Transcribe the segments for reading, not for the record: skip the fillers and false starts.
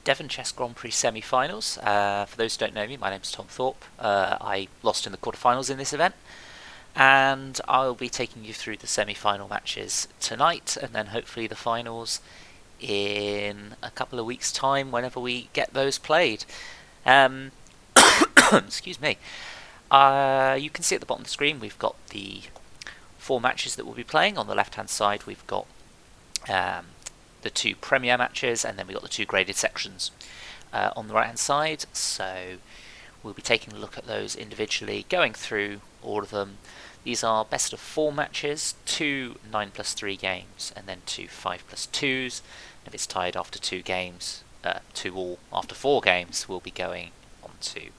Devon Chess Grand Prix semi-finals. For those who don't know me, my name's Tom Thorpe. I lost in the quarterfinals in this event, and I'll be taking you through the semi-final matches tonight, and then hopefully the finals in a couple of weeks' time, whenever we get those played. Um, excuse me. You can see at the bottom of the screen we've got the 4 matches that we'll be playing. On the left-hand side, we've got the 2 Premier matches, and then we've got the 2 graded sections on the right hand side. So we'll be taking a look at those individually, going through all of them. These are best of 4 matches, 2 9+3 games, and then 2 5+2s. If it's tied after 2 games, 2 all after 4 games, we'll be going on to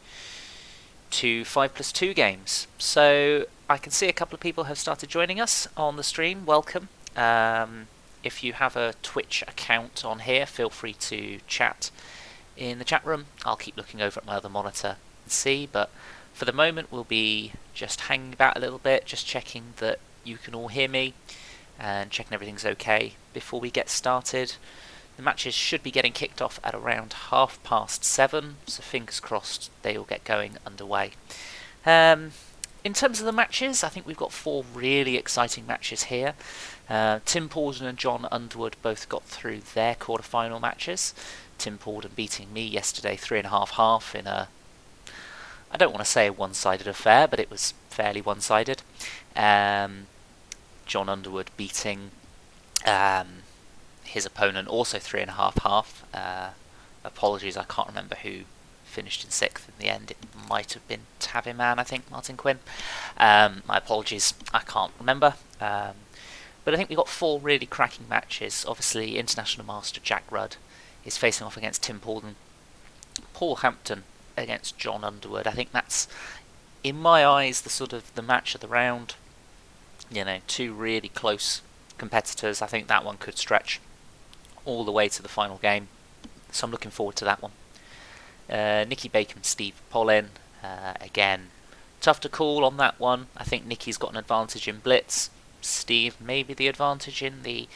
2 5+2 games. So I can see a couple of people have started joining us on the stream. Welcome. If you have a Twitch account on here, feel free to chat in the chat room. I'll keep looking over at my other monitor and see, but for the moment we'll be just hanging about a little bit, just checking that you can all hear me and checking everything's okay before we get started. The matches should be getting kicked off at around 7:30, so fingers crossed they all get going underway. In terms of the matches, I think we've got 4 really exciting matches here. Tim Paulding and John Underwood both got through their quarter-final matches. Tim Paulding beating me yesterday 3.5 in a, I don't want to say a one-sided affair, but it was fairly one-sided. John Underwood beating his opponent also 3.5. Apologies, I can't remember who finished in 6th in the end. It might have been Tabby Man, I think, Martin Quinn. My apologies, I can't remember. But I think we've got 4 really cracking matches. Obviously, International Master Jack Rudd is facing off against Tim Paulding. Paul Hampton against John Underwood. I think that's, in my eyes, the sort of the match of the round. 2 really close competitors. I think that one could stretch all the way to the final game. So I'm looking forward to that one. Nicky Bacon, Steve Paulding. Again, tough to call on that one. I think Nicky's got an advantage in Blitz. Steve maybe the advantage in the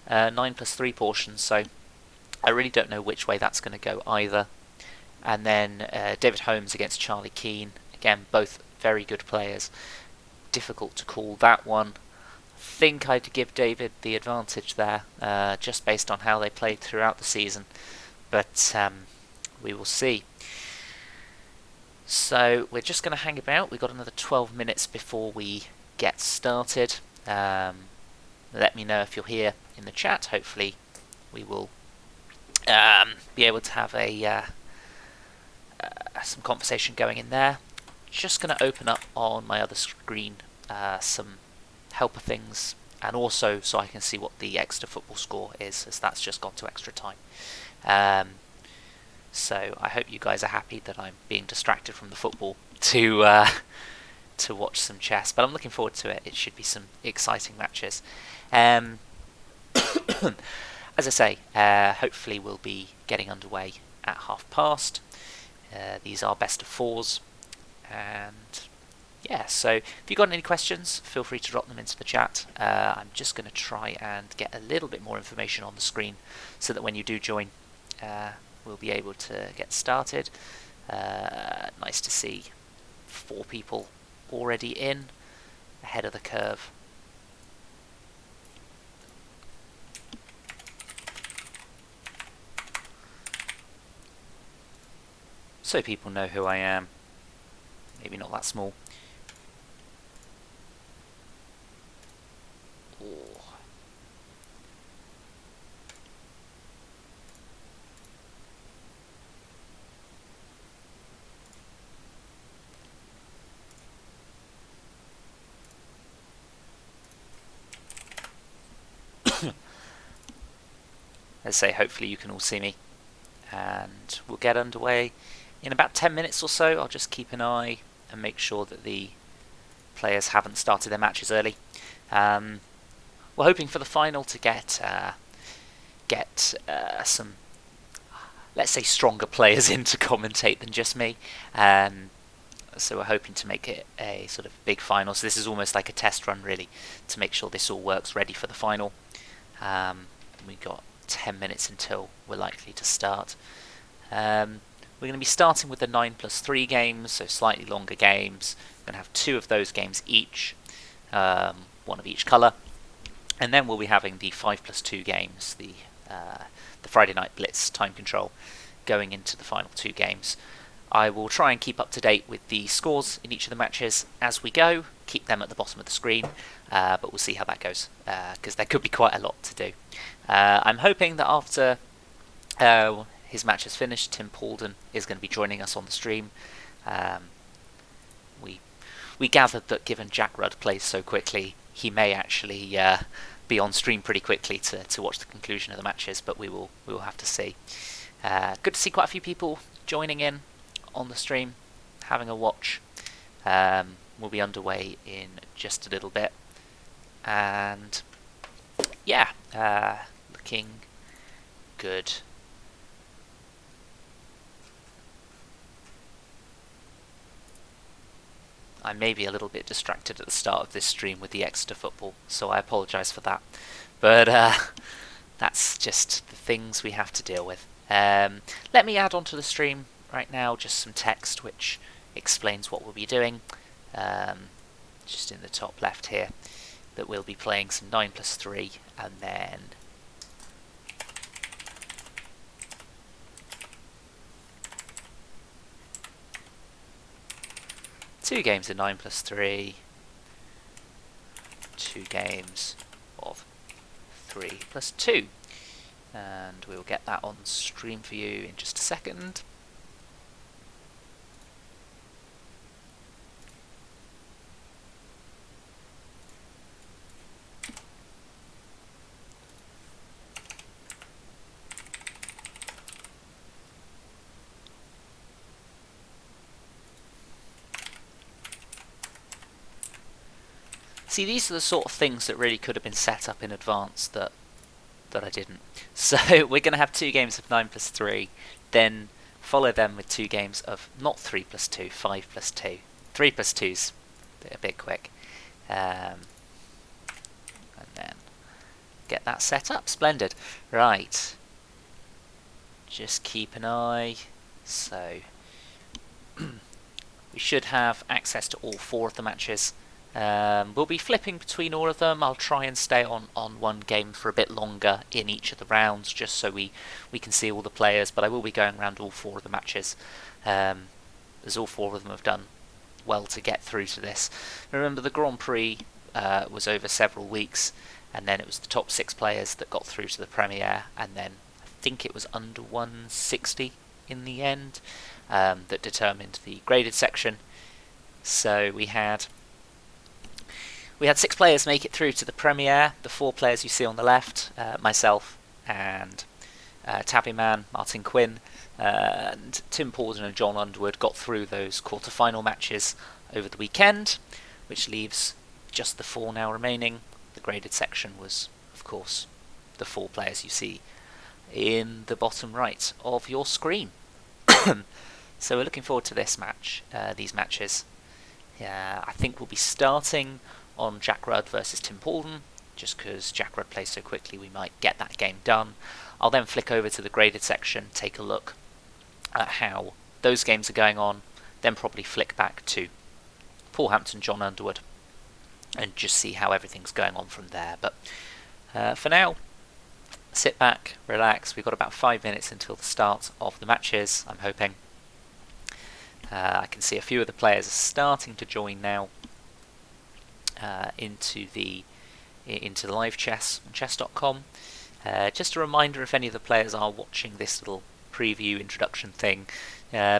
9+3 portion. So I really don't know which way that's going to go either. And then David Holmes against Charlie Keane. Again, both very good players. Difficult to call that one. I think I'd give David the advantage there, just based on how they played throughout the season. But we will see. So we're just going to hang about. We've got another 12 minutes before we get started. Let me know if you're here in the chat. Hopefully we will be able to have some conversation going in there. Just going to open up on my other screen some helper things, and also so I can see what the extra football score is, as that's just gone to extra time. So I hope you guys are happy that I'm being distracted from the football to watch some chess, but I'm looking forward to it. It should be some exciting matches. As I say, hopefully we'll be getting underway at past. These are best of 4s, and yeah, so if you've got any questions, feel free to drop them into the chat. I'm just going to try and get a little bit more information on the screen so that when you do join, we'll be able to get started. Nice to see 4 people already in, ahead of the curve. So people know who I am. Maybe not that small. As I say, hopefully you can all see me, and we'll get underway in about 10 minutes or so. I'll just keep an eye and make sure that the players haven't started their matches early. We're hoping for the final to get some, let's say, stronger players in to commentate than just me. So we're hoping to make it a sort of big final. So this is almost like a test run, really, to make sure this all works ready for the final. We've got 10 minutes until we're likely to start. We're going to be starting with the 9+3 games, so slightly longer games. We're going to have 2 of those games each, one of each colour. And then we'll be having the 5+2 games, the Friday Night Blitz time control, going into the final 2 games. I will try and keep up to date with the scores in each of the matches as we go, keep them at the bottom of the screen, but we'll see how that goes, because there could be quite a lot to do. I'm hoping that after his match is finished, Tim Paulding is going to be joining us on the stream. We gathered that given Jack Rudd plays so quickly, he may actually be on stream pretty quickly to watch the conclusion of the matches, but we will have to see. Good to see quite a few people joining in on the stream, having a watch. We'll be underway in just a little bit, and yeah, looking good. I may be a little bit distracted at the start of this stream with the Exeter football, so I apologise for that. But that's just the things we have to deal with. Let me add onto the stream right now just some text which explains what we'll be doing. Just in the top left here, that we'll be playing some 9+3 and then two games of 9+3, 2 games of 3+2, and we'll get that on stream for you in just a second. See, these are the sort of things that really could have been set up in advance that I didn't. So we're going to have 2 games of 9+3, then follow them with 2 games of not 3+2, 5+2. 3+2's a bit quick. And then get that set up. Splendid. Right. Just keep an eye. So we should have access to all 4 of the matches. We'll be flipping between all of them. I'll try and stay on one game for a bit longer in each of the rounds, just so we can see all the players, but I will be going around all 4 of the matches, as all 4 of them have done well to get through to this. Remember, the Grand Prix was over several weeks, and then it was the top 6 players that got through to the Premier, and then I think it was under 160 in the end that determined the graded section. So we had 6 players make it through to the Premier. The 4 players you see on the left, myself and Tabbyman, Martin Quinn, and Tim Paulding and John Underwood got through those quarter-final matches over the weekend, which leaves just the 4 now remaining. The graded section was, of course, the 4 players you see in the bottom right of your screen. So we're looking forward to this match, these matches. I think we'll be starting on Jack Rudd versus Tim Paulding, just because Jack Rudd plays so quickly we might get that game done. I'll then flick over to the graded section, take a look at how those games are going on, then probably flick back to Paul Hampton, John Underwood, and just see how everything's going on from there. But for now, sit back, relax. We've got about 5 minutes until the start of the matches, I'm hoping. I can see a few of the players are starting to join now into the live chess on chess.com. Just a reminder, if any of the players are watching this little preview introduction thing,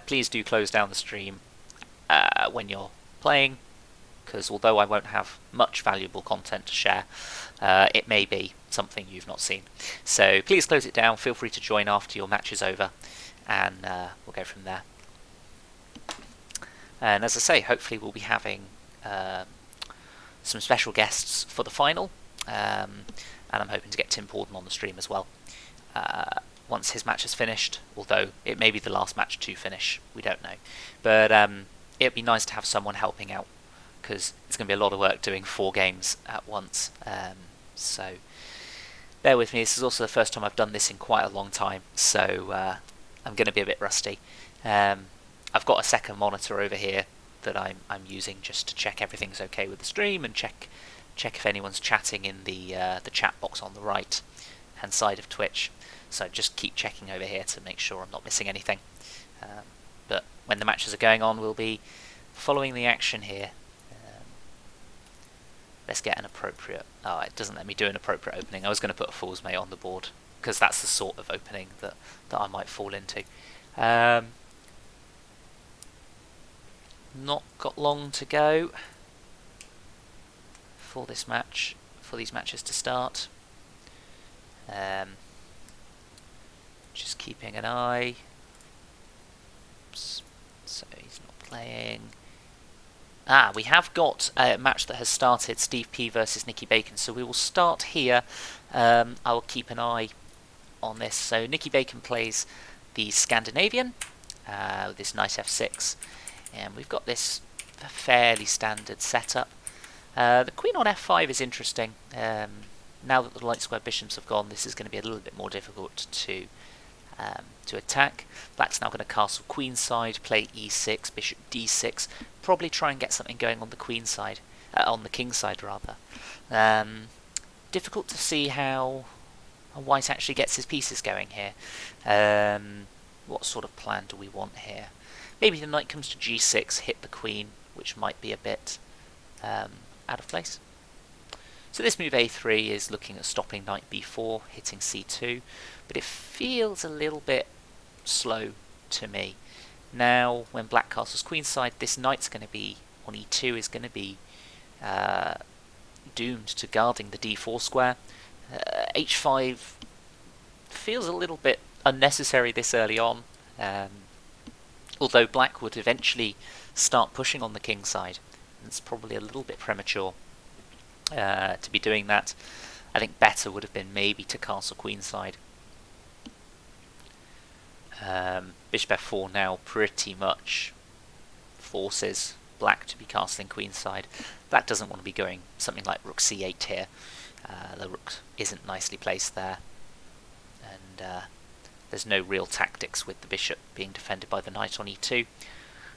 please do close down the stream when you're playing, because although I won't have much valuable content to share, it may be something you've not seen. So please close it down. Feel free to join after your match is over, and we'll go from there. And as I say, hopefully we'll be having some special guests for the final, and I'm hoping to get Tim Paulding on the stream as well once his match is finished, although it may be the last match to finish, we don't know. But it'd be nice to have someone helping out, because it's going to be a lot of work doing 4 games at once. So bear with me. This is also the first time I've done this in quite a long time, so I'm going to be a bit rusty. I've got a second monitor over here that I'm using just to check everything's okay with the stream and check if anyone's chatting in the chat box on the right hand side of Twitch. So just keep checking over here to make sure I'm not missing anything. But when the matches are going on, we'll be following the action here. Let's get an appropriate... Oh, it doesn't let me do an appropriate opening. I was going to put a Fool's Mate on the board, because that's the sort of opening that I might fall into. Not got long to go for this match, for these matches to start. Just keeping an eye. Oops. So he's not playing. We have got a match that has started, Steve P versus Nicky Bacon, so we will start here. I will keep an eye on this. So Nicky Bacon plays the Scandinavian with this Knight F6, and we've got this fairly standard setup. The Queen on F5 is interesting. Now that the light square bishops have gone, this is going to be a little bit more difficult to attack. Black's now going to castle queenside, play e6, bishop d6, probably try and get something going on the queen side, on the king side rather. Difficult to see how white actually gets his pieces going here. What sort of plan do we want here? Maybe the knight comes to g6, hit the queen, which might be a bit out of place. So this move a3 is looking at stopping knight b4, hitting c2, but it feels a little bit slow to me. Now, when black castles queenside, this knight's going to be, on e2, is going to be doomed to guarding the d4 square. h5 feels a little bit unnecessary this early on, although black would eventually start pushing on the king side. It's probably a little bit premature to be doing that. I think better would have been maybe to castle queenside. Bishop f4 now pretty much forces black to be castling queenside. Black doesn't want to be going something like rook c8 here. The rook isn't nicely placed there, and there's no real tactics with the bishop being defended by the knight on e2.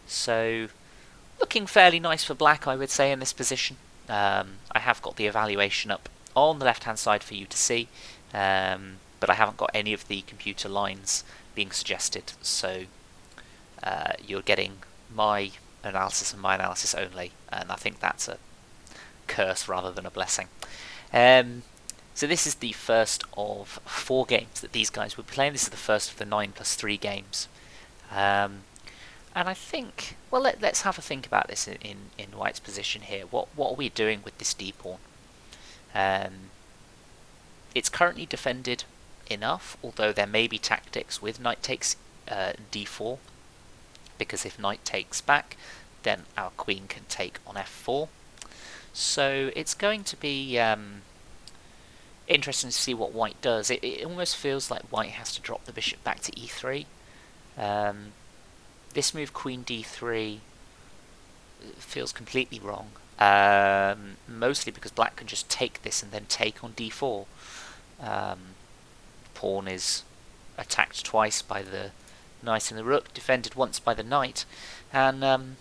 So looking fairly nice for black, I would say, in this position. I have got the evaluation up on the left hand side for you to see, but I haven't got any of the computer lines being suggested, so you're getting my analysis and my analysis only, and I think that's a curse rather than a blessing. So this is the first of 4 games that these guys will be playing. This is the first of the 9+3 games. And I think, well, let's have a think about this in white's position here. What are we doing with this d-pawn? It's currently defended enough, although there may be tactics with knight takes d4, because if knight takes back, then our queen can take on f4. So it's going to be interesting to see what white does. It almost feels like white has to drop the bishop back to e3. This move, queen d3, feels completely wrong, mostly because black can just take this and then take on d4. Pawn is attacked twice by the knight and the rook, defended once by the knight, and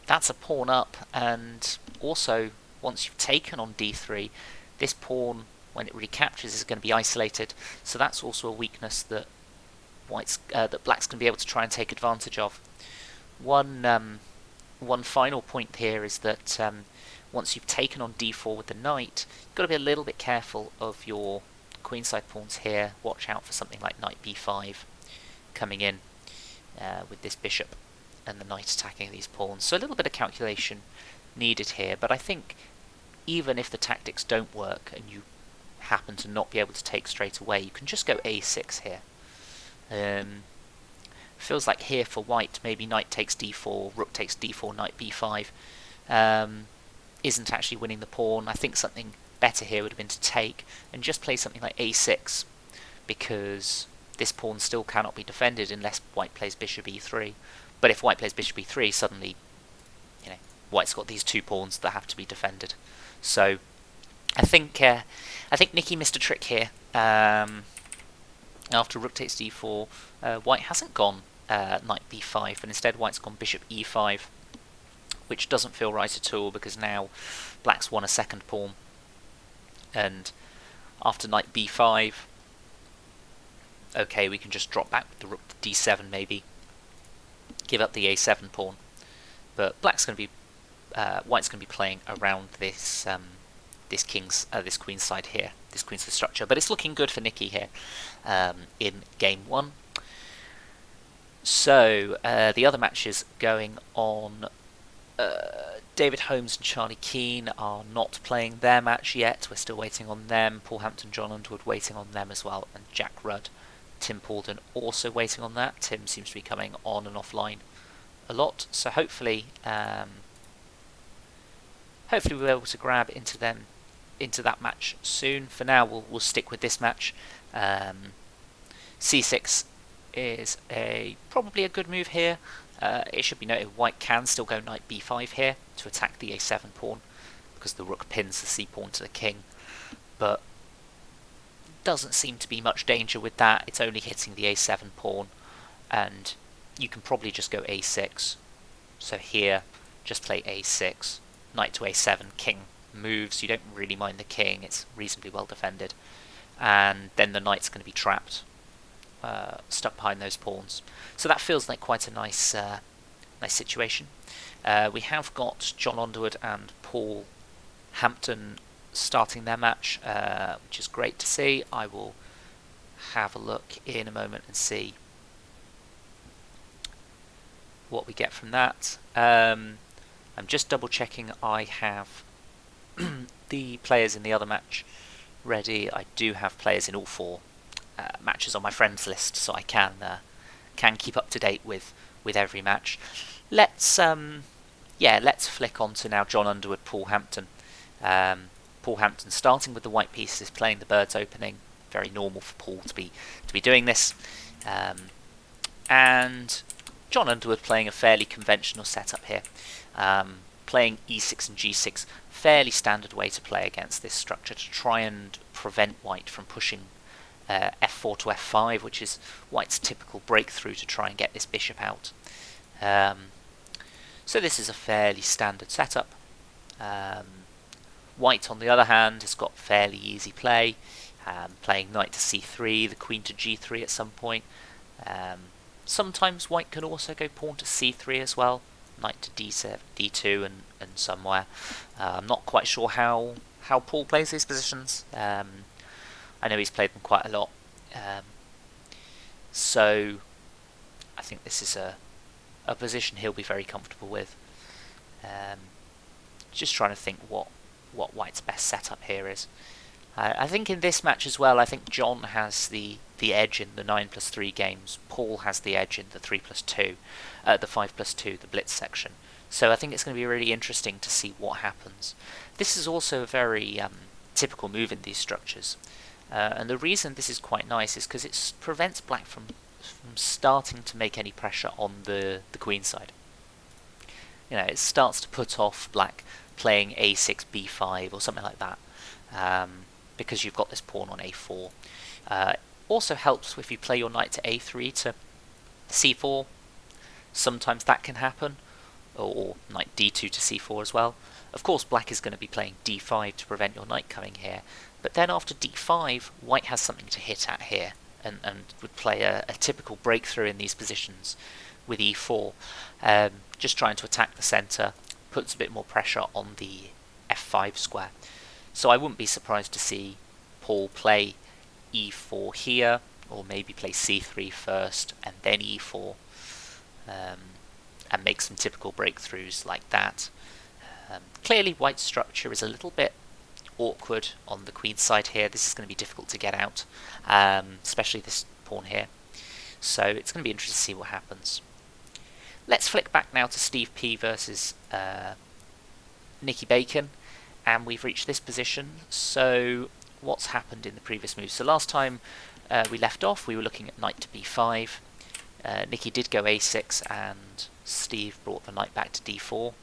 that's a pawn up. And also, once you've taken on d3, this pawn, when it recaptures, is going to be isolated. So that's also a weakness that that black's going to be able to try and take advantage of. One final point here is that once you've taken on d4 with the knight, you've got to be a little bit careful of your queenside pawns here. Watch out for something like knight b5 coming in with this bishop and the knight attacking these pawns. So a little bit of calculation needed here, but I think even if the tactics don't work and you happen to not be able to take straight away, you can just go a6 here. Feels like here for white, maybe knight takes d4, rook takes d4, knight b5 isn't actually winning the pawn. I think something better here would have been to take and just play something like a6, because this pawn still cannot be defended unless white plays bishop e3. But if white plays bishop e3, suddenly, white's got these 2 pawns that have to be defended. So I think Nicky missed a trick here. After rook takes d4, white hasn't gone knight b5, but instead white's gone bishop e5, which doesn't feel right at all because now black's won a second pawn, and after knight b5, okay, we can just drop back with the rook to d7 maybe, give up the a7 pawn, but white's going to be playing around this this queen's side here, this queen's structure, but it's looking good for Nicky here in game 1. So the other matches going on, David Holmes and Charlie Keane are not playing their match yet. We're still waiting on them. Paul Hampton, John Underwood waiting on them as well, and Jack Rudd, Tim Paulding also waiting on that. Tim seems to be coming on and offline a lot, so hopefully we'll be able to grab into that match soon. For now, we'll stick with this match. C6 is probably a good move here. It should be noted white can still go knight b5 here to attack the a7 pawn because the rook pins the c pawn to the king, but doesn't seem to be much danger with that. It's only hitting the a7 pawn, and you can probably just go a6. So here, just play a6, knight to a7, king moves. You don't really mind the king, it's reasonably well defended, and then the knight's going to be trapped, stuck behind those pawns. So that feels like quite a nice situation. We have got John Underwood and Paul Hampton starting their match, which is great to see. I will have a look in a moment and see what we get from that. I'm just double checking I have the players in the other match ready. I do have players in all 4 matches on my friends list, so I can keep up to date with every match. Let's flick on to now John Underwood, Paul Hampton. Paul Hampton starting with the white pieces, playing the bird's opening. Very normal for Paul to be doing this, and John Underwood playing a fairly conventional setup here, playing e6 and g6, fairly standard way to play against this structure to try and prevent white from pushing f4 to f5, which is white's typical breakthrough to try and get this bishop out. So this is a fairly standard setup. White, on the other hand, has got fairly easy play, playing knight to c3, the queen to g3 at some point. Sometimes white can also go pawn to c3 as well, knight to d7, d2, and somewhere. I'm not quite sure how Paul plays these positions. I know he's played them quite a lot. So I think this is a position he'll be very comfortable with. Just trying to think what white's best setup here is. I think in this match as well, I think John has the edge in the 9+3 games. Paul has the edge in the 3+2, the 5+2, the Blitz section. So I think it's going to be really interesting to see what happens. This is also a very typical move in these structures. And the reason this is quite nice is because it prevents black from starting to make any pressure on the queen side. You know, it starts to put off black playing a6, b5 or something like that, because you've got this pawn on a4. Also helps if you play your knight to a3 to c4. Sometimes that can happen, or knight d2 to c4 as well. Of course, black is going to be playing d5 to prevent your knight coming here, but then after d5, white has something to hit at here, and would play a typical breakthrough in these positions with e4, just trying to attack the centre, puts a bit more pressure on the f5 square. So I wouldn't be surprised to see Paul play e4 here, or maybe play c3 first and then e4, and make some typical breakthroughs like that. Clearly white's structure is a little bit awkward on the queen's side here. This is going to be difficult to get out, especially this pawn here. So it's going to be interesting to see what happens. Let's flick back now to Steve P versus Nicky Bacon, and we've reached this position. So what's happened in the previous move? So last time we left off, we were looking at knight to b5. Nicky did go a6, and Steve brought the knight back to d4.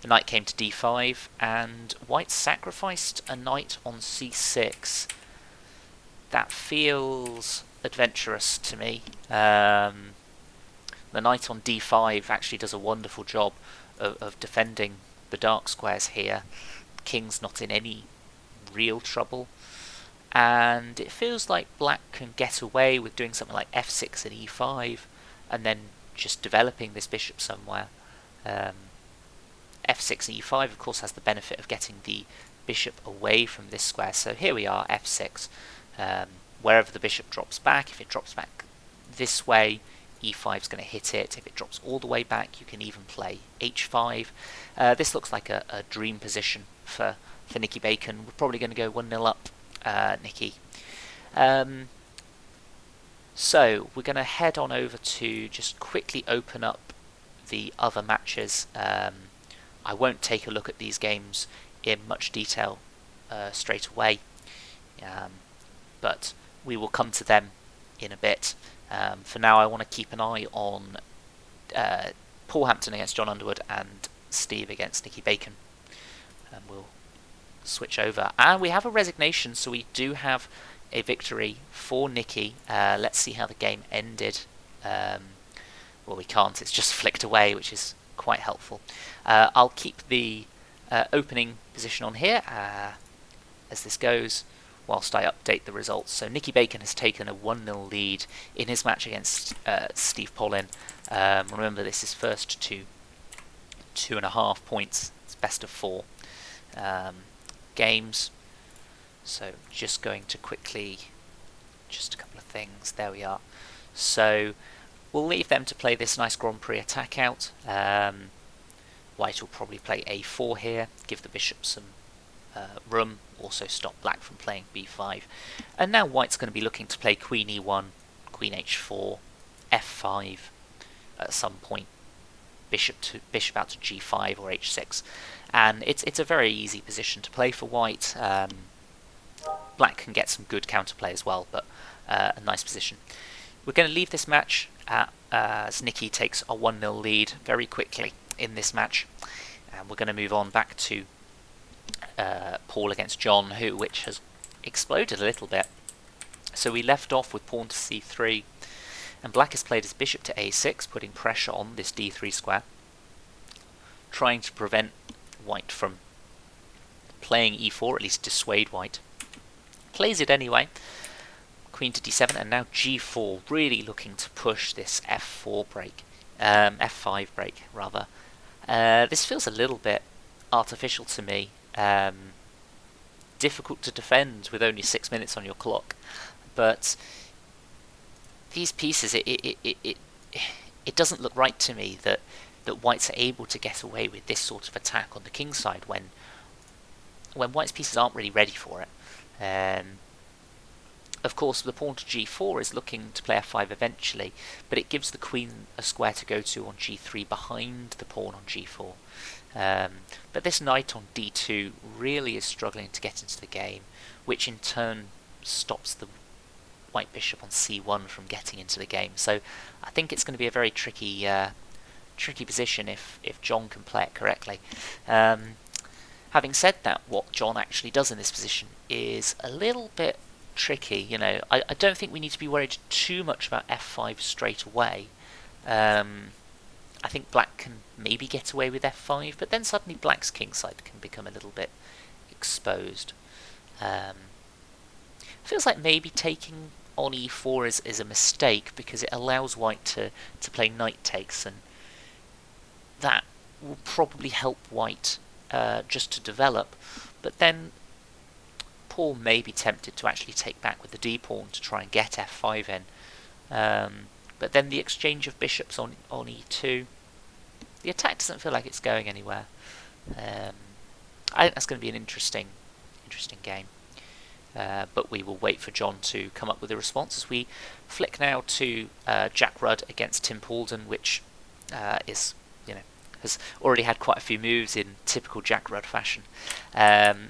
the knight came to d5, and white sacrificed a knight on c6. That feels adventurous to me. The knight on d5 actually does a wonderful job of defending the dark squares here. King's not in any real trouble, and it feels like black can get away with doing something like f6 and e5 and then just developing this bishop somewhere. f6 and e5 of course has the benefit of getting the bishop away from this square, so here we are, f6. Wherever the bishop drops back, if it drops back this way, e5 is going to hit it. If it drops all the way back, you can even play h5. This looks like a dream position for Nicky Bacon. We're probably going to go 1-0 up, Nicky. So we're going to head on over to just quickly open up the other matches. I won't take a look at these games in much detail straight away, but we will come to them in a bit. For now, I want to keep an eye on Paul Hampton against John Underwood and Steve against Nicky Bacon. And we'll switch over. And we have a resignation, so we do have a victory for Nicky. Let's see how the game ended. Well, we can't. It's just flicked away, which is quite helpful. I'll keep the opening position on here as this goes, whilst I update the results. So Nicky Bacon has taken a 1-0 lead in his match against Steve Paulding. Remember, this is first to 2.5 points. It's best of 4 games. So just going to quickly, just a couple of things. There we are. So we'll leave them to play this nice Grand Prix attack out. White will probably play a4 here, give the bishop some room, also stop black from playing b5. And now white's going to be looking to play queen e1, queen h4, f5 at some point, bishop out to g5 or h6. And it's a very easy position to play for white. Black can get some good counterplay as well, but a nice position. We're going to leave this match as Nicky takes a 1-0 lead very quickly in this match, and we're going to move on back to Paul against John, which has exploded a little bit. So we left off with pawn to c3, and black has played his bishop to a6, putting pressure on this d3 square, trying to prevent white from playing e4, at least dissuade white. Plays it anyway, queen to d7, and now g4, really looking to push this f4 break, f5 break rather. This feels a little bit artificial to me. Difficult to defend with only 6 minutes on your clock, but these pieces, it doesn't look right to me that whites are able to get away with this sort of attack on the king side when white's pieces aren't really ready for it. Of course, the pawn to g4 is looking to play f5 eventually, but it gives the queen a square to go to on g3 behind the pawn on g4. But this knight on d2 really is struggling to get into the game, which in turn stops the white bishop on c1 from getting into the game. So I think it's going to be a very tricky position if John can play it correctly. Having said that, what John actually does in this position is a little bit tricky. You know, I don't think we need to be worried too much about f5 straight away. I think black can maybe get away with f5, but then suddenly black's king side can become a little bit exposed. Feels like maybe taking on e4 is a mistake, because it allows white to play knight takes, and that will probably help white just to develop. But then Paul may be tempted to actually take back with the d-pawn to try and get f5 in. But then the exchange of bishops on e2, the attack doesn't feel like it's going anywhere. I think that's going to be an interesting game. But we will wait for John to come up with a response as we flick now to Jack Rudd against Tim Paulding, which is, has already had quite a few moves in typical Jack Rudd fashion.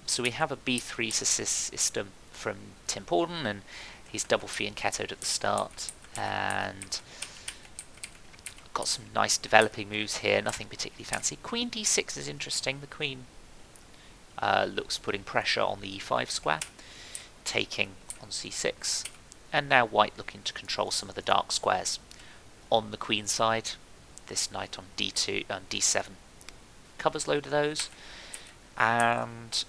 So we have a b3 system from Tim Paulding, and he's double fianchettoed at the start, and got some nice developing moves here, nothing particularly fancy. Queen d6 is interesting. The queen looks putting pressure on the e5 square, taking on c6, and now white looking to control some of the dark squares on the queen side. This knight on d2 and d7 covers load of those, and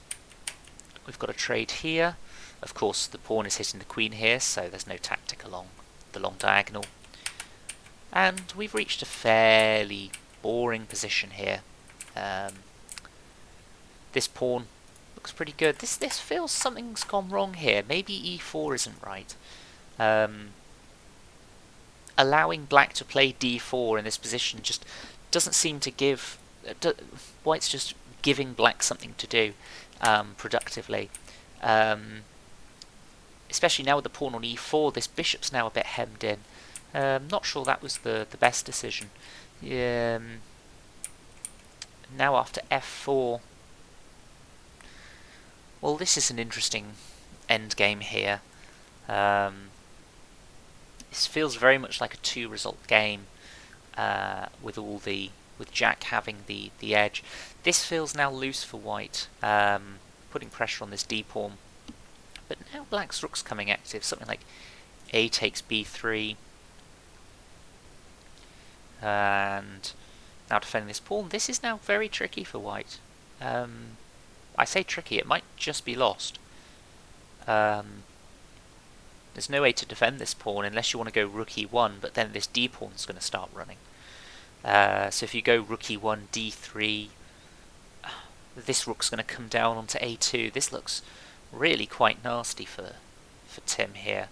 we've got a trade here. Of course, the pawn is hitting the queen here, so there's no tactic along the long diagonal. And we've reached a fairly boring position here. This pawn looks pretty good. This feels something's gone wrong here. Maybe e4 isn't right. Allowing black to play d4 in this position just doesn't seem to give... white's just giving black something to do productively. Especially now with the pawn on e4, this bishop's now a bit hemmed in. Not sure that was the best decision. Now after f4, well, this is an interesting endgame here. This feels very much like a 2-result game, with Jack having the edge. This feels now loose for white, putting pressure on this d pawn. But now black's rook's coming active. Something like a takes b3. And now defending this pawn. This is now very tricky for white. I say tricky, it might just be lost. There's no way to defend this pawn unless you want to go rook e1, but then this d pawn's going to start running. So if you go rook e1, d3, this rook's going to come down onto a2. This looks really quite nasty for Tim here.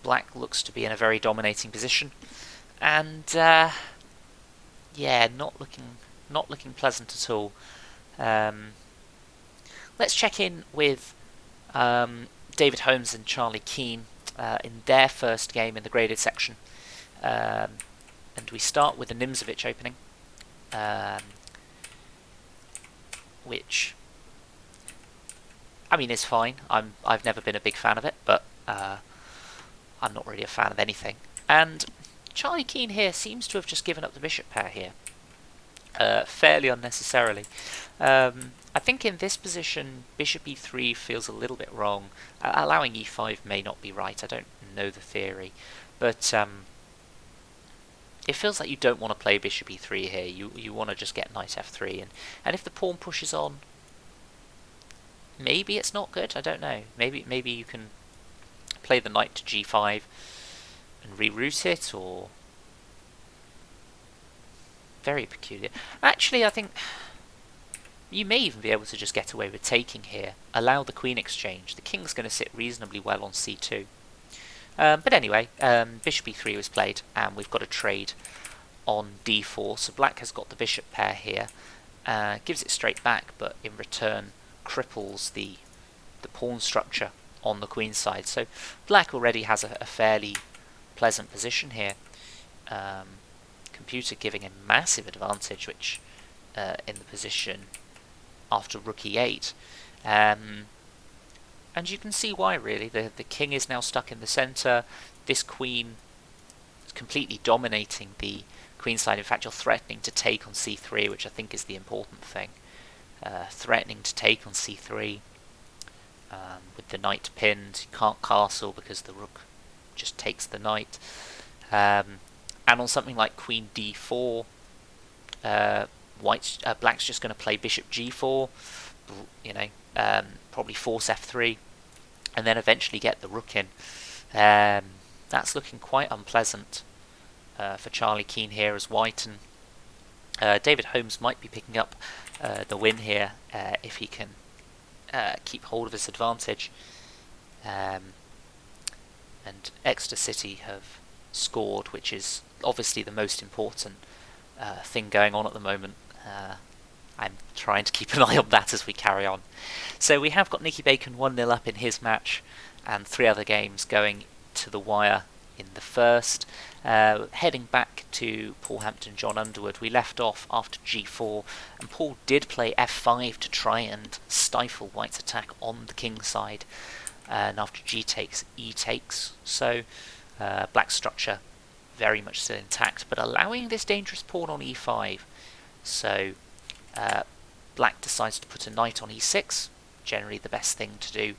Black looks to be in a very dominating position, and yeah, not looking pleasant at all. Let's check in with David Holmes and Charlie Keane in their first game in the graded section, and we start with the Nimzovich opening, which, I mean, is fine. I've never been a big fan of it, but I'm not really a fan of anything. And Charlie Keane here seems to have just given up the bishop pair here, fairly unnecessarily. I think in this position, bishop e3 feels a little bit wrong. Allowing e5 may not be right. I don't know the theory, but it feels like you don't want to play bishop e3 here. You want to just get knight f3, and if the pawn pushes on, maybe it's not good. I don't know. Maybe you can play the knight to g5 and reroute it, or very peculiar. Actually, I think you may even be able to just get away with taking here. Allow the queen exchange. The king's going to sit reasonably well on c2. But anyway, bishop e3 was played, and we've got a trade on d4. So black has got the bishop pair here, gives it straight back, but in return cripples the pawn structure on the queen side. So black already has a fairly pleasant position here. Computer giving a massive advantage, which in the position after rook e8, and you can see why, really. The king is now stuck in the center. This queen is completely dominating the queen side. In fact, you're threatening to take on c3, which I think is the important thing. Threatening to take on c3 with the knight pinned. You can't castle because the rook just takes the knight. And on something like queen d4, black's just going to play bishop g4, probably force f3, and then eventually get the rook in. That's looking quite unpleasant for Charlie Keane here as white, and David Holmes might be picking up the win here if he can keep hold of his advantage. And Exeter City have scored, which is obviously the most important thing going on at the moment. I'm trying to keep an eye on that as we carry on. So we have got Nicky Bacon 1-0 up in his match, and 3 other games going to the wire in the first. Heading back to Paul Hampton, John Underwood, we left off after g4, and Paul did play f5 to try and stifle white's attack on the king side, and after g takes, e takes. So black's structure very much still intact, but allowing this dangerous pawn on e5. So black decides to put a knight on e6. Generally the best thing to do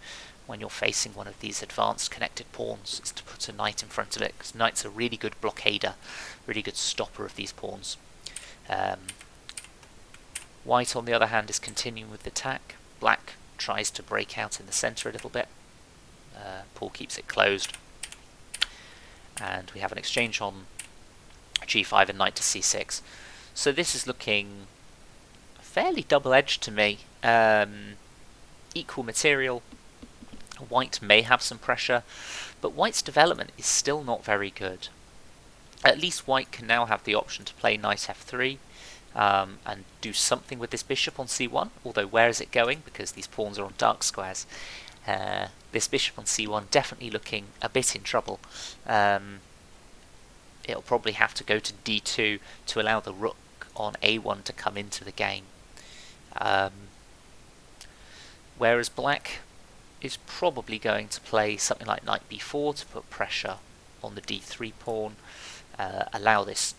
when you're facing one of these advanced connected pawns is to put a knight in front of it, because knight's a really good blockader, really good stopper of these pawns. White, on the other hand, is continuing with the attack. Black tries to break out in the centre a little bit. Paul keeps it closed. And we have an exchange on g5 and knight to c6. So this is looking fairly double-edged to me. Equal material. White may have some pressure, but White's development is still not very good. At least White can now have the option to play knight f3 and do something with this bishop on c1, although where is it going, because these pawns are on dark squares. This bishop on c1 definitely looking a bit in trouble. It'll probably have to go to d2 to allow the rook on a1 to come into the game. Whereas black is probably going to play something like knight b4 to put pressure on the d3 pawn, allow this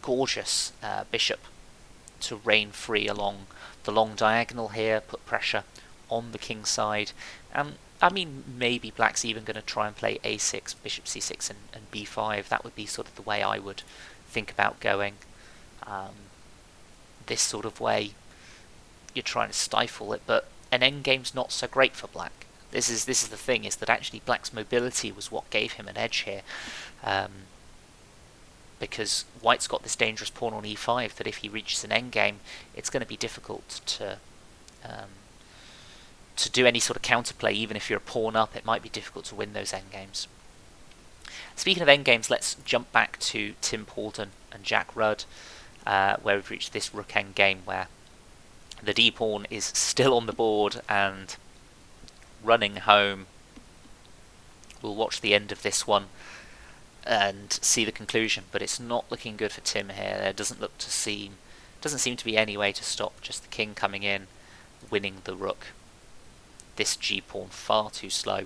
gorgeous bishop to reign free along the long diagonal here, put pressure on the king side. I mean, maybe black's even going to try and play a6, bishop c6 and b5. That would be sort of the way I would think about going. This sort of way, you're trying to stifle it, but an endgame's not so great for black. This is the thing, is that actually black's mobility was what gave him an edge here. Because white's got this dangerous pawn on e5 that if he reaches an endgame, it's going to be difficult to do any sort of counterplay. Even if you're a pawn up, it might be difficult to win those endgames. Speaking of endgames, let's jump back to Tim Paulding and Jack Rudd, where we've reached this rook endgame where the d-pawn is still on the board and running home. We'll watch the end of this one and see the conclusion, but it's not looking good for Tim here. There doesn't seem to be any way to stop just the king coming in, winning the rook. This g-pawn far too slow.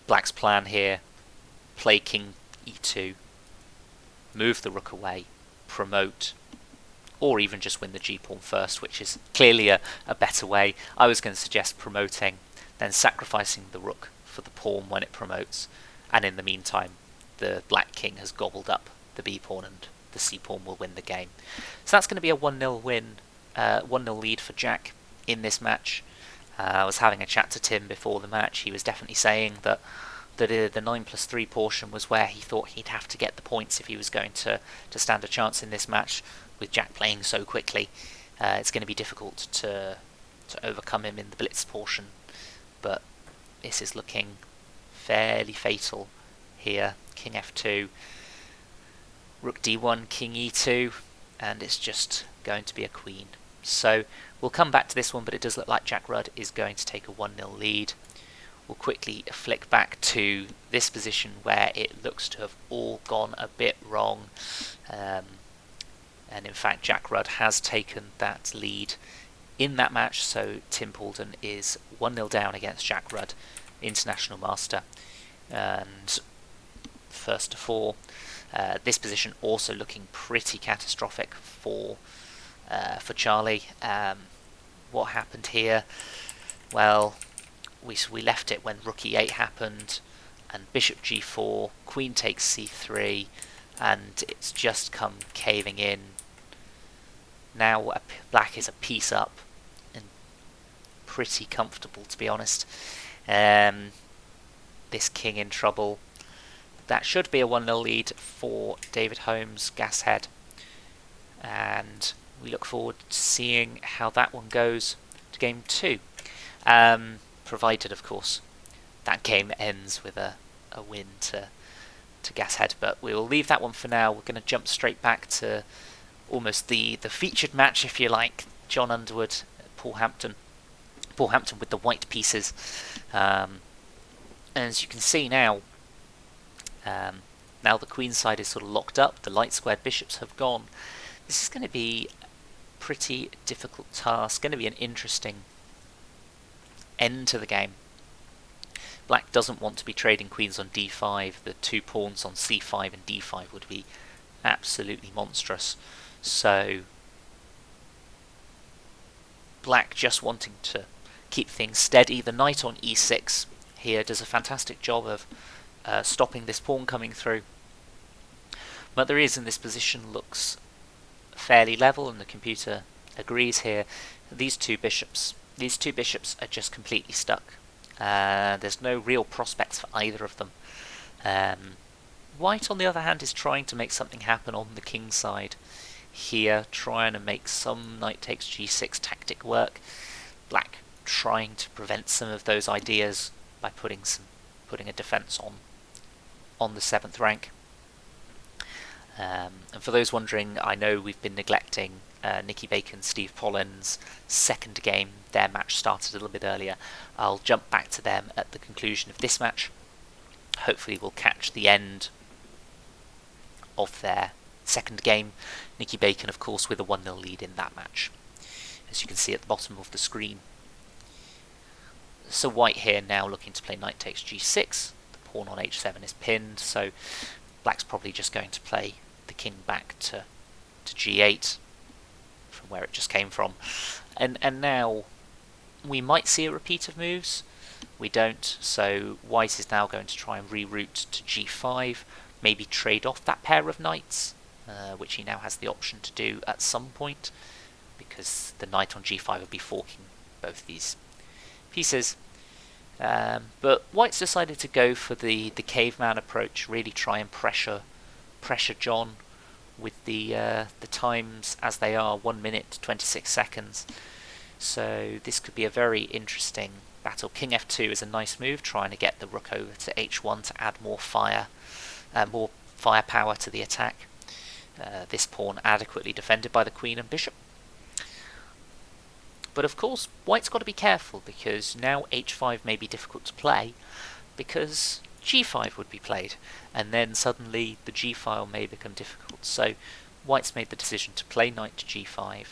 Black's plan here, play king e2, move the rook away, promote, or even just win the g-pawn first, which is clearly a better way. I was going to suggest promoting, then sacrificing the rook for the pawn when it promotes, and in the meantime the black king has gobbled up the b-pawn and the c-pawn will win the game. So that's going to be a 1-0 win, 1-0 lead for Jack in this match. I was having a chat to Tim before the match. He was definitely saying that the 9+3 portion was where he thought he'd have to get the points if he was going to stand a chance in this match. With Jack playing so quickly, it's going to be difficult to overcome him in the blitz portion, but this is looking fairly fatal here. King f2, rook d1, king e2, and it's just going to be a queen. So we'll come back to this one, but it does look like Jack Rudd is going to take a 1-0 lead. We'll quickly flick back to this position where it looks to have all gone a bit wrong. And in fact, Jack Rudd has taken that lead in that match, so Tim Paulding is 1-0 down against Jack Rudd, international master. And first to four, this position also looking pretty catastrophic for Charlie. What happened here? Well, we left it when rook e8 happened, and bishop g4, queen takes c3, and it's just come caving in. Now black is a piece up, and pretty comfortable, to be honest. This king in trouble. That should be a 1-0 lead for David Holmes, Gashead, and we look forward to seeing how that one goes to game 2. Provided, of course, that game ends with a win to Gashead, but we will leave that one for now. We're going to jump straight back to almost the featured match, if you like. John Underwood, Paul Hampton with the white pieces. And as you can see now, now the queen side is sort of locked up, the light squared bishops have gone. This is going to be a pretty difficult task, going to be an interesting end to the game. Black doesn't want to be trading queens on d5. The 2 pawns on c5 and d5 would be absolutely monstrous. So Black just wanting to keep things steady. The knight on e6 here does a fantastic job of stopping this pawn coming through. But there is in this position looks fairly level, and the computer agrees here. These two bishops are just completely stuck. There's no real prospects for either of them. White, on the other hand, is trying to make something happen on the king side here, trying to make some knight takes g6 tactic work. Black trying to prevent some of those ideas by putting a defense on the 7th rank. And for those wondering, I know we've been neglecting Nicky Bacon, Steve Paulding's second game. Their match started a little bit earlier. I'll jump back to them at the conclusion of this match. Hopefully we'll catch the end of their second game. Nicky Bacon, of course, with a 1-0 lead in that match, as you can see at the bottom of the screen. So White here now looking to play knight takes g6. The pawn on h7 is pinned, so Black's probably just going to play the king back to g8 from where it just came from. And now we might see a repeat of moves. We don't, so White is now going to try and reroute to g5, maybe trade off that pair of knights, which he now has the option to do at some point, because the knight on g5 would be forking both these pieces. But White's decided to go for the caveman approach, really try and pressure John with the times as they are, 1 minute 26 seconds. So this could be a very interesting battle. King f2 is a nice move, trying to get the rook over to h1 to add more firepower to the attack. This pawn adequately defended by the queen and bishop. But of course, White's got to be careful, because now h5 may be difficult to play, because g5 would be played, and then suddenly the g file may become difficult. So White's made the decision to play knight to g5,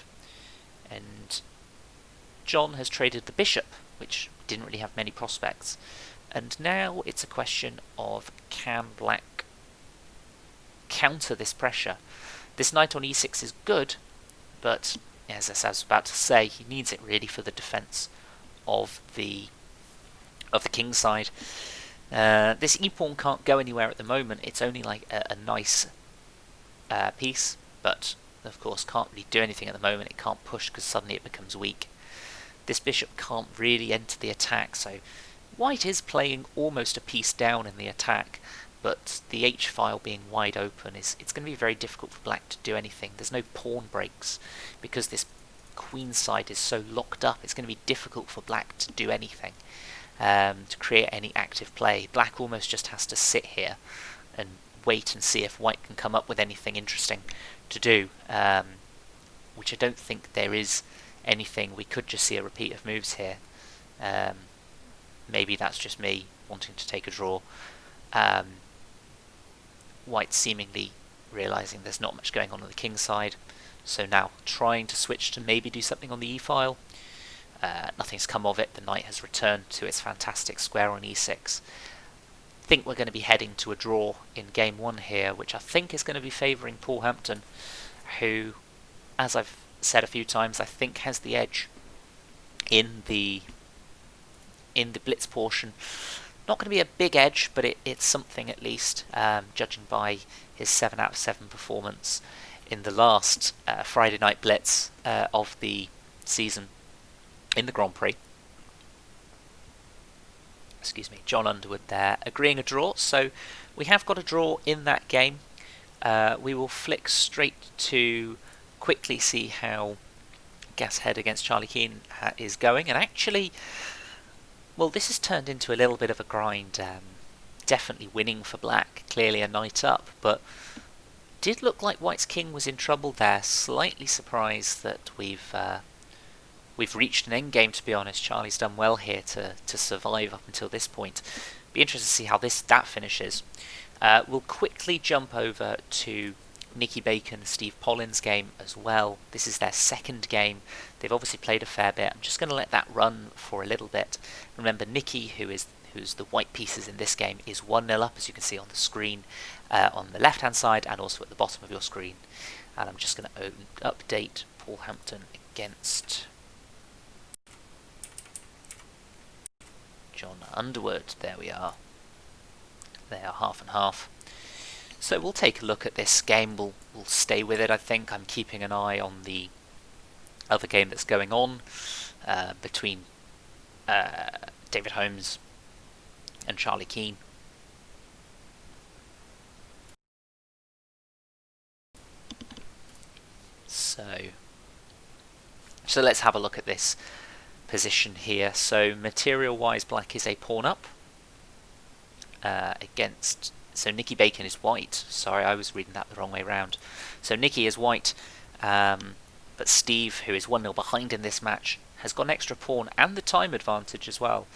and John has traded the bishop, which didn't really have many prospects. And now it's a question of, can Black counter this pressure? This knight on e6 is good, but as I was about to say, he needs it really for the defense of the king side. This e-pawn can't go anywhere at the moment. It's only like a nice piece, but of course can't really do anything at the moment. It can't push because suddenly it becomes weak. This bishop can't really enter the attack, so White is playing almost a piece down in the attack, but the h-file being wide open, it's going to be very difficult for Black to do anything. There's no pawn breaks, because this queen side is so locked up. It's going to be difficult for Black to do anything, to create any active play. Black almost just has to sit here and wait and see if White can come up with anything interesting to do, which I don't think there is anything. We could just see a repeat of moves here. Maybe that's just me wanting to take a draw. White seemingly realising there's not much going on the king side, so now trying to switch to maybe do something on the e-file. Nothing's come of it. The knight has returned to its fantastic square on e6. I think we're going to be heading to a draw in game 1 here, which I think is going to be favouring Paul Hampton, who, as I've said a few times, I think has the edge in the Blitz portion. Not going to be a big edge, but it's something at least, judging by his 7 out of 7 performance in the last Friday night Blitz of the season in the Grand Prix. Excuse me, John Underwood there agreeing a draw, so we have got a draw in that game. We will flick straight to quickly see how Gashead against Charlie Keane is going, and actually, well, this has turned into a little bit of a grind. Definitely winning for Black, clearly a knight up, but did look like White's king was in trouble there. Slightly surprised that we've reached an endgame, to be honest. Charlie's done well here to survive up until this point. Be interested to see how that finishes. We'll quickly jump over to Nicky Bacon, Steve Paulding's game as well. This is their second game. They've obviously played a fair bit. I'm just going to let that run for a little bit. Remember, Nicky, who is because the white pieces in this game is 1-0 up, as you can see on the screen on the left hand side and also at the bottom of your screen. And I'm just going to update Hampton against John Underwood. There we are. They are half and half. So we'll take a look at this game. We'll stay with it, I think. I'm keeping an eye on the other game that's going on between David Holmes and Charlie Keane. So let's have a look at this position here. So material wise, black is a pawn up against, so Nicky Bacon is white. Sorry, I was reading that the wrong way around. So Nicky is white, but Steve, who is 1-0 behind in this match, has got an extra pawn and the time advantage as well.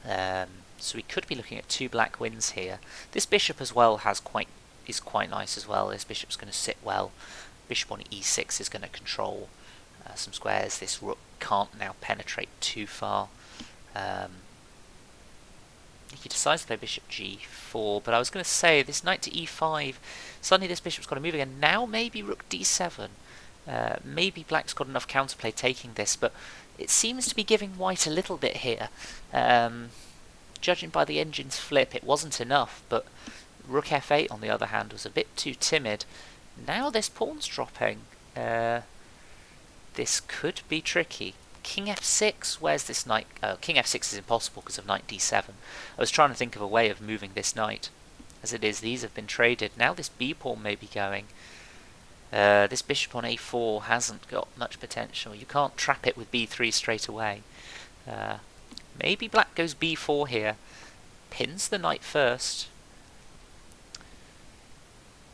So we could be looking at 2 black wins here. This bishop as well is quite nice as well. This bishop's going to sit well. Bishop on e6 is going to control some squares. This rook can't now penetrate too far. He decides to play bishop g4, but I was going to say this knight to e5, suddenly this bishop's got to move again. Now maybe rook d7. Maybe black's got enough counterplay taking this, but it seems to be giving white a little bit here. Judging by the engine's flip, it wasn't enough, but rook f8 on the other hand was a bit too timid. Now this pawn's dropping. This could be tricky. King f6, where's this knight? King f6 is impossible because of knight d7. I was trying to think of a way of moving this knight. As it is, these have been traded. Now this b pawn may be going. This bishop on a4 hasn't got much potential. You can't trap it with b3 straight away. Maybe black goes b4 here. Pins the knight first.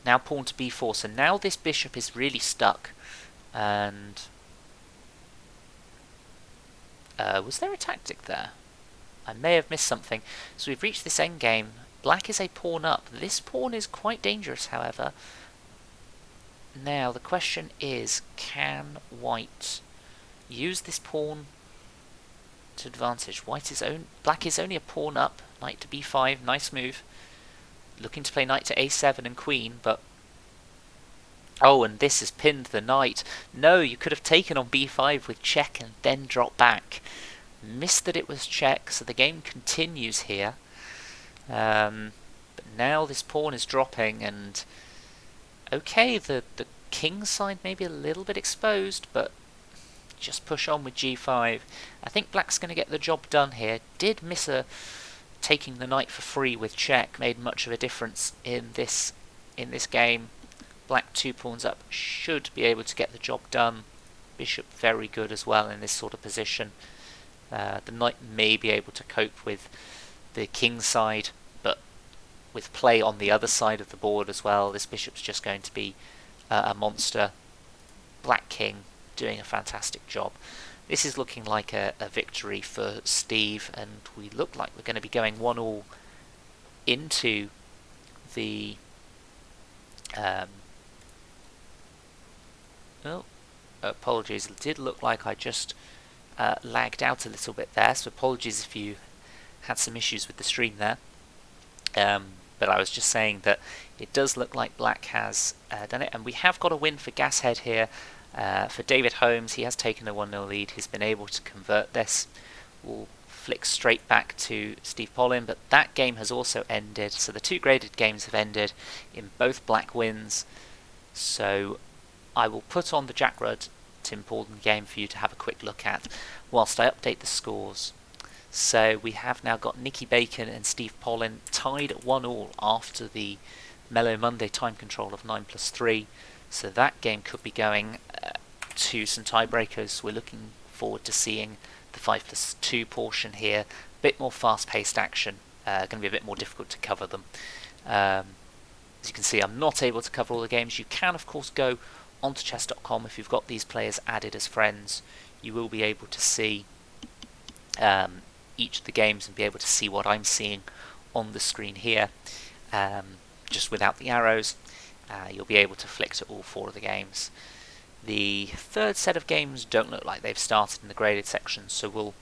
Now pawn to b4. So now this bishop is really stuck. And was there a tactic there? I may have missed something. So we've reached this endgame. Black is a pawn up. This pawn is quite dangerous, however. Now the question is, can white use this pawn to advantage? Black is only a pawn up. Knight to b5, nice move. Looking to play knight to a7 and queen, but oh, and this has pinned the knight. No, you could have taken on b5 with check and then drop back. Missed that it was check, so the game continues here. But now this pawn is dropping, and okay, the king side may be a little bit exposed, but just push on with g5. I think black's going to get the job done here. Did miss taking the knight for free with check, made much of a difference in this game. Black 2 pawns up should be able to get the job done. Bishop very good as well in this sort of position. The knight may be able to cope with the king side, but with play on the other side of the board as well, this bishop's just going to be a monster. Black king doing a fantastic job. This is looking like a victory for Steve, and we look like we're going to be going 1-1 into the oh, apologies, it did look like I just lagged out a little bit there, so apologies if you had some issues with the stream there. But I was just saying that it does look like black has done it, and we have got a win for Gashead here. For David Holmes, he has taken a 1-0 lead. He's been able to convert this. We'll flick straight back to Steve Paulding, but that game has also ended. So the 2 graded games have ended in both black wins. So I will put on the Jack Rudd Tim Paulding game for you to have a quick look at whilst I update the scores. So we have now got Nicky Bacon and Steve Paulding tied at 1-1 after the Mellow Monday time control of 9+3. So that game could be going to some tiebreakers. We're looking forward to seeing the 5+2 portion here. A bit more fast-paced action. Going to be a bit more difficult to cover them. As you can see, I'm not able to cover all the games. You can, of course, go onto chess.com if you've got these players added as friends. You will be able to see each of the games and be able to see what I'm seeing on the screen here, just without the arrows. You'll be able to flick to all 4 of the games. The third set of games don't look like they've started in the graded section, so we'll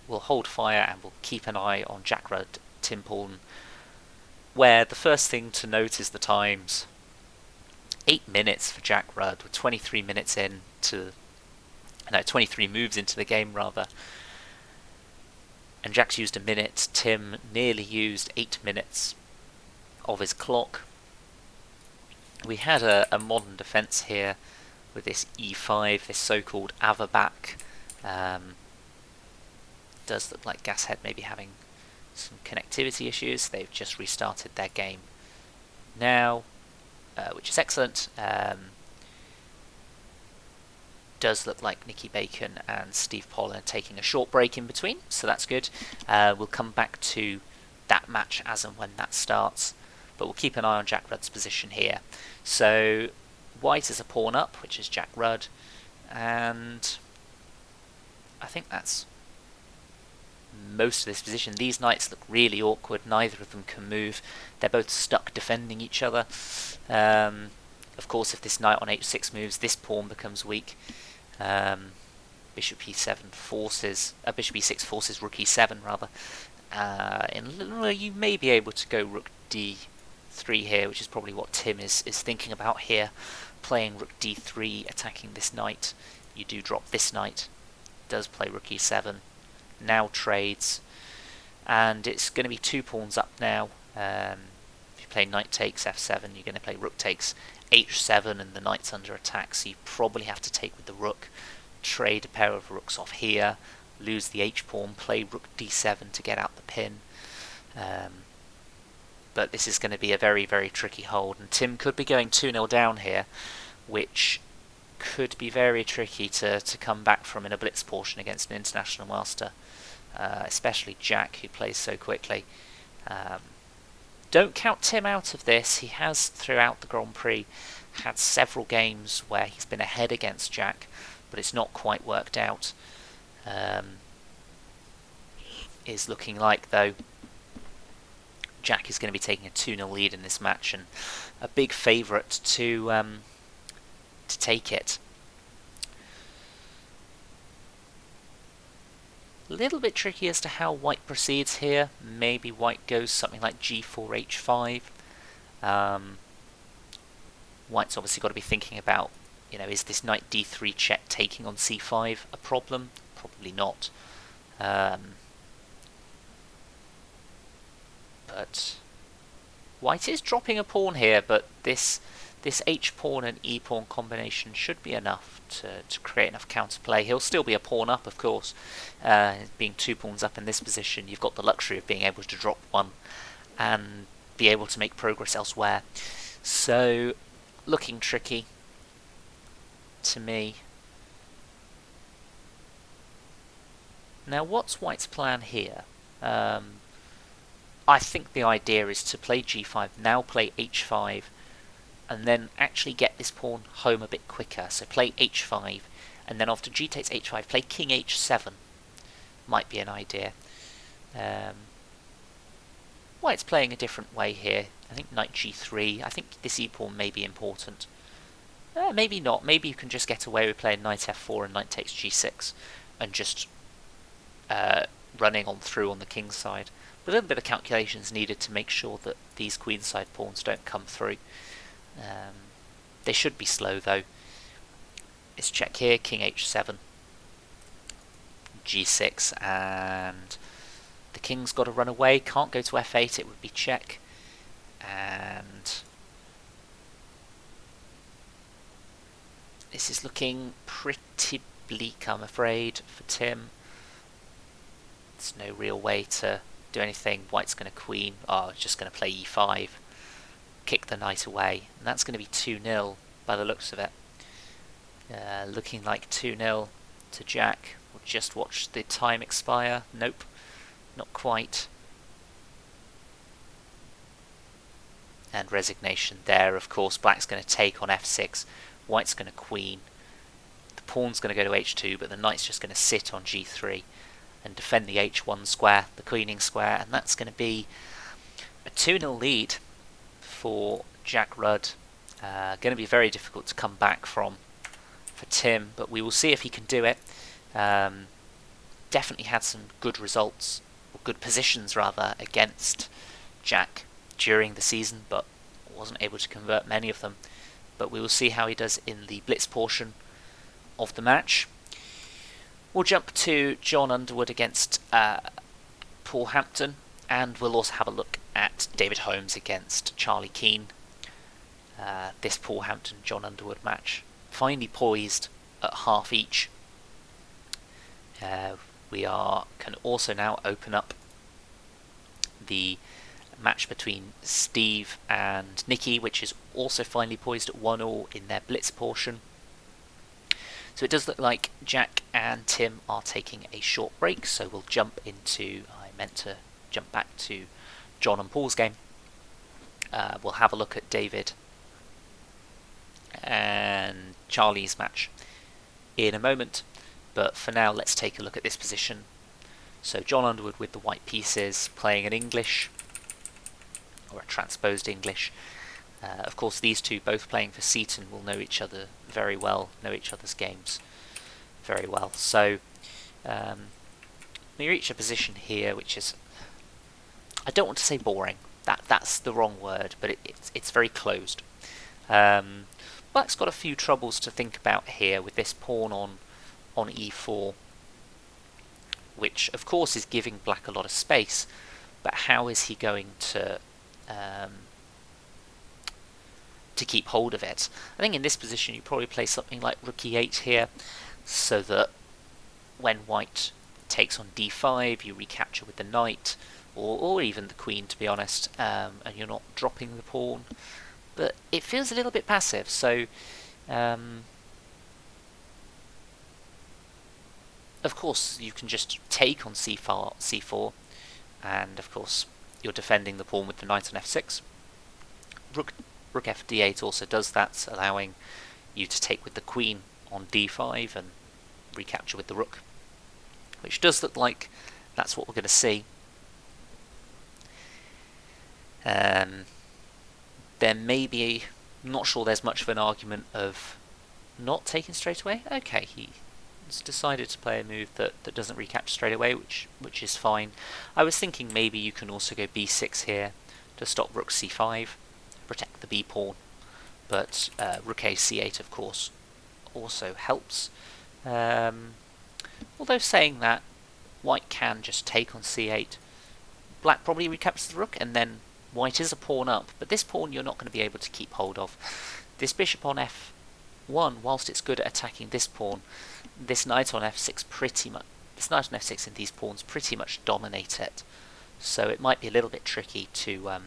we'll hold fire and we'll keep an eye on Jack Rudd, Tim Paulding, where the first thing to note is the times. 8 minutes for Jack Rudd, with 23 minutes in to... No, 23 moves into the game, rather. And Jack's used a minute. Tim nearly used 8 minutes of his clock. We had a modern defence here with this e5, this so-called Avaback. Does look like Gashead maybe having some connectivity issues. They've just restarted their game now, which is excellent. Does look like Nicky Bacon and Steve Paulding are taking a short break in between, so that's good. We'll come back to that match as and when that starts, but we'll keep an eye on Jack Rudd's position here. So white is a pawn up, which is Jack Rudd, and I think that's most of this position. These knights look really awkward. Neither of them can move. They're both stuck defending each other. Of course, if this knight on h6 moves, this pawn becomes weak. Bishop e7 forces, bishop e6 forces rook e7 rather. You may be able to go rook d3 here, which is probably what Tim is thinking about here. Playing rook d3, attacking this knight. You do drop this knight. Does play rook e7. Now trades, and it's going to be 2 pawns up now. If you play knight takes f7, you're going to play rook takes h7, and the knight's under attack, so you probably have to take with the rook, trade a pair of rooks off here, lose the h-pawn, play rook d7 to get out the pin. But this is going to be a very, very tricky hold, and Tim could be going 2-0 down here, which could be very tricky to come back from in a blitz portion against an international master, especially Jack, who plays so quickly. Don't count Tim out of this. He has, throughout the Grand Prix, had several games where he's been ahead against Jack, but it's not quite worked out. Is looking like, though, Jack is going to be taking a 2-0 lead in this match, and a big favourite to take it. A little bit tricky as to how white proceeds here. Maybe white goes something like g4, h5. White's obviously got to be thinking about, is this knight d3 check taking on c5 a problem? Probably not. But white is dropping a pawn here, but this h-pawn and e-pawn combination should be enough to create enough counterplay. He'll still be a pawn up, of course. Being 2 pawns up in this position, you've got the luxury of being able to drop one and be able to make progress elsewhere. So, looking tricky to me. Now, what's white's plan here? I think the idea is to play g5, now play h5, and then actually get this pawn home a bit quicker. So play h5, and then after g takes h5, play king h7. Might be an idea. White's playing a different way here. I think knight g3. I think this e-pawn may be important. Maybe not. Maybe you can just get away with playing knight f4 and knight takes g6, and just running on through on the king's side. But a little bit of calculations needed to make sure that these queenside pawns don't come through. They should be slow, though. Let's check here. King h7, g6, and the king's got to run away. Can't go to f8. It would be check. And this is looking pretty bleak, I'm afraid, for Tim. There's no real way to do anything. White's going to queen. Just going to play e5. Kick the knight away, and that's going to be 2-0 by the looks of it. Looking like 2-0 to Jack. We'll just watch the time expire. Nope, not quite. And resignation there, of course. Black's going to take on f6. White's going to queen. The pawn's going to go to h2, but the knight's just going to sit on g3 and defend the h1 square, the queening square, and that's going to be a 2-0 lead for Jack Rudd. Going to be very difficult to come back from for Tim, but we will see if he can do it. definitely had some good results, or good positions rather, against Jack during the season, but wasn't able to convert many of them. But we will see how he does in the Blitz portion of the match. We'll jump to John Underwood against Paul Hampton, and we'll also have a look at David Holmes against Charlie Keane. This Paul Hampton-John Underwood match finally poised at half each. We can also now open up the match between Steve and Nicky, which is also finally poised at 1-1 in their Blitz portion. So it does look like Jack and Tim are taking a short break, so we'll jump into... I meant to jump back to John and Paul's game. We'll have a look at David and Charlie's match in a moment, but for now let's take a look at this position. So John Underwood with the white pieces, playing an English, or a transposed English. Of course, these two, both playing for Seaton, will know each other very well, know each other's games very well. So we reach a position here which is, I don't want to say boring, that's the wrong word, but it's very closed. Black's got a few troubles to think about here with this pawn on e4, which of course is giving Black a lot of space, but how is he going to keep hold of it? I think in this position you probably play something like Rook e8 here, so that when White takes on d5 you recapture with the knight, or even the queen, to be honest, and you're not dropping the pawn. But it feels a little bit passive, so of course you can just take on c4, and of course you're defending the pawn with the knight on f6. Rook f d8 also does that, allowing you to take with the queen on d5 and recapture with the rook, which does look like that's what we're going to see. There may be, I'm not sure there's much of an argument of not taking straight away. Okay, he's decided to play a move that doesn't recapture straight away, which is fine. I was thinking maybe you can also go b6 here to stop rook c5, protect the b pawn, but rook a c8 of course also helps. Although saying that, White can just take on c8. Black probably recaptures the rook, and then White is a pawn up, but this pawn you're not going to be able to keep hold of. This bishop on f1, whilst it's good at attacking this pawn, this knight on f6 this knight on f6 and these pawns pretty much dominate it. So it might be a little bit tricky to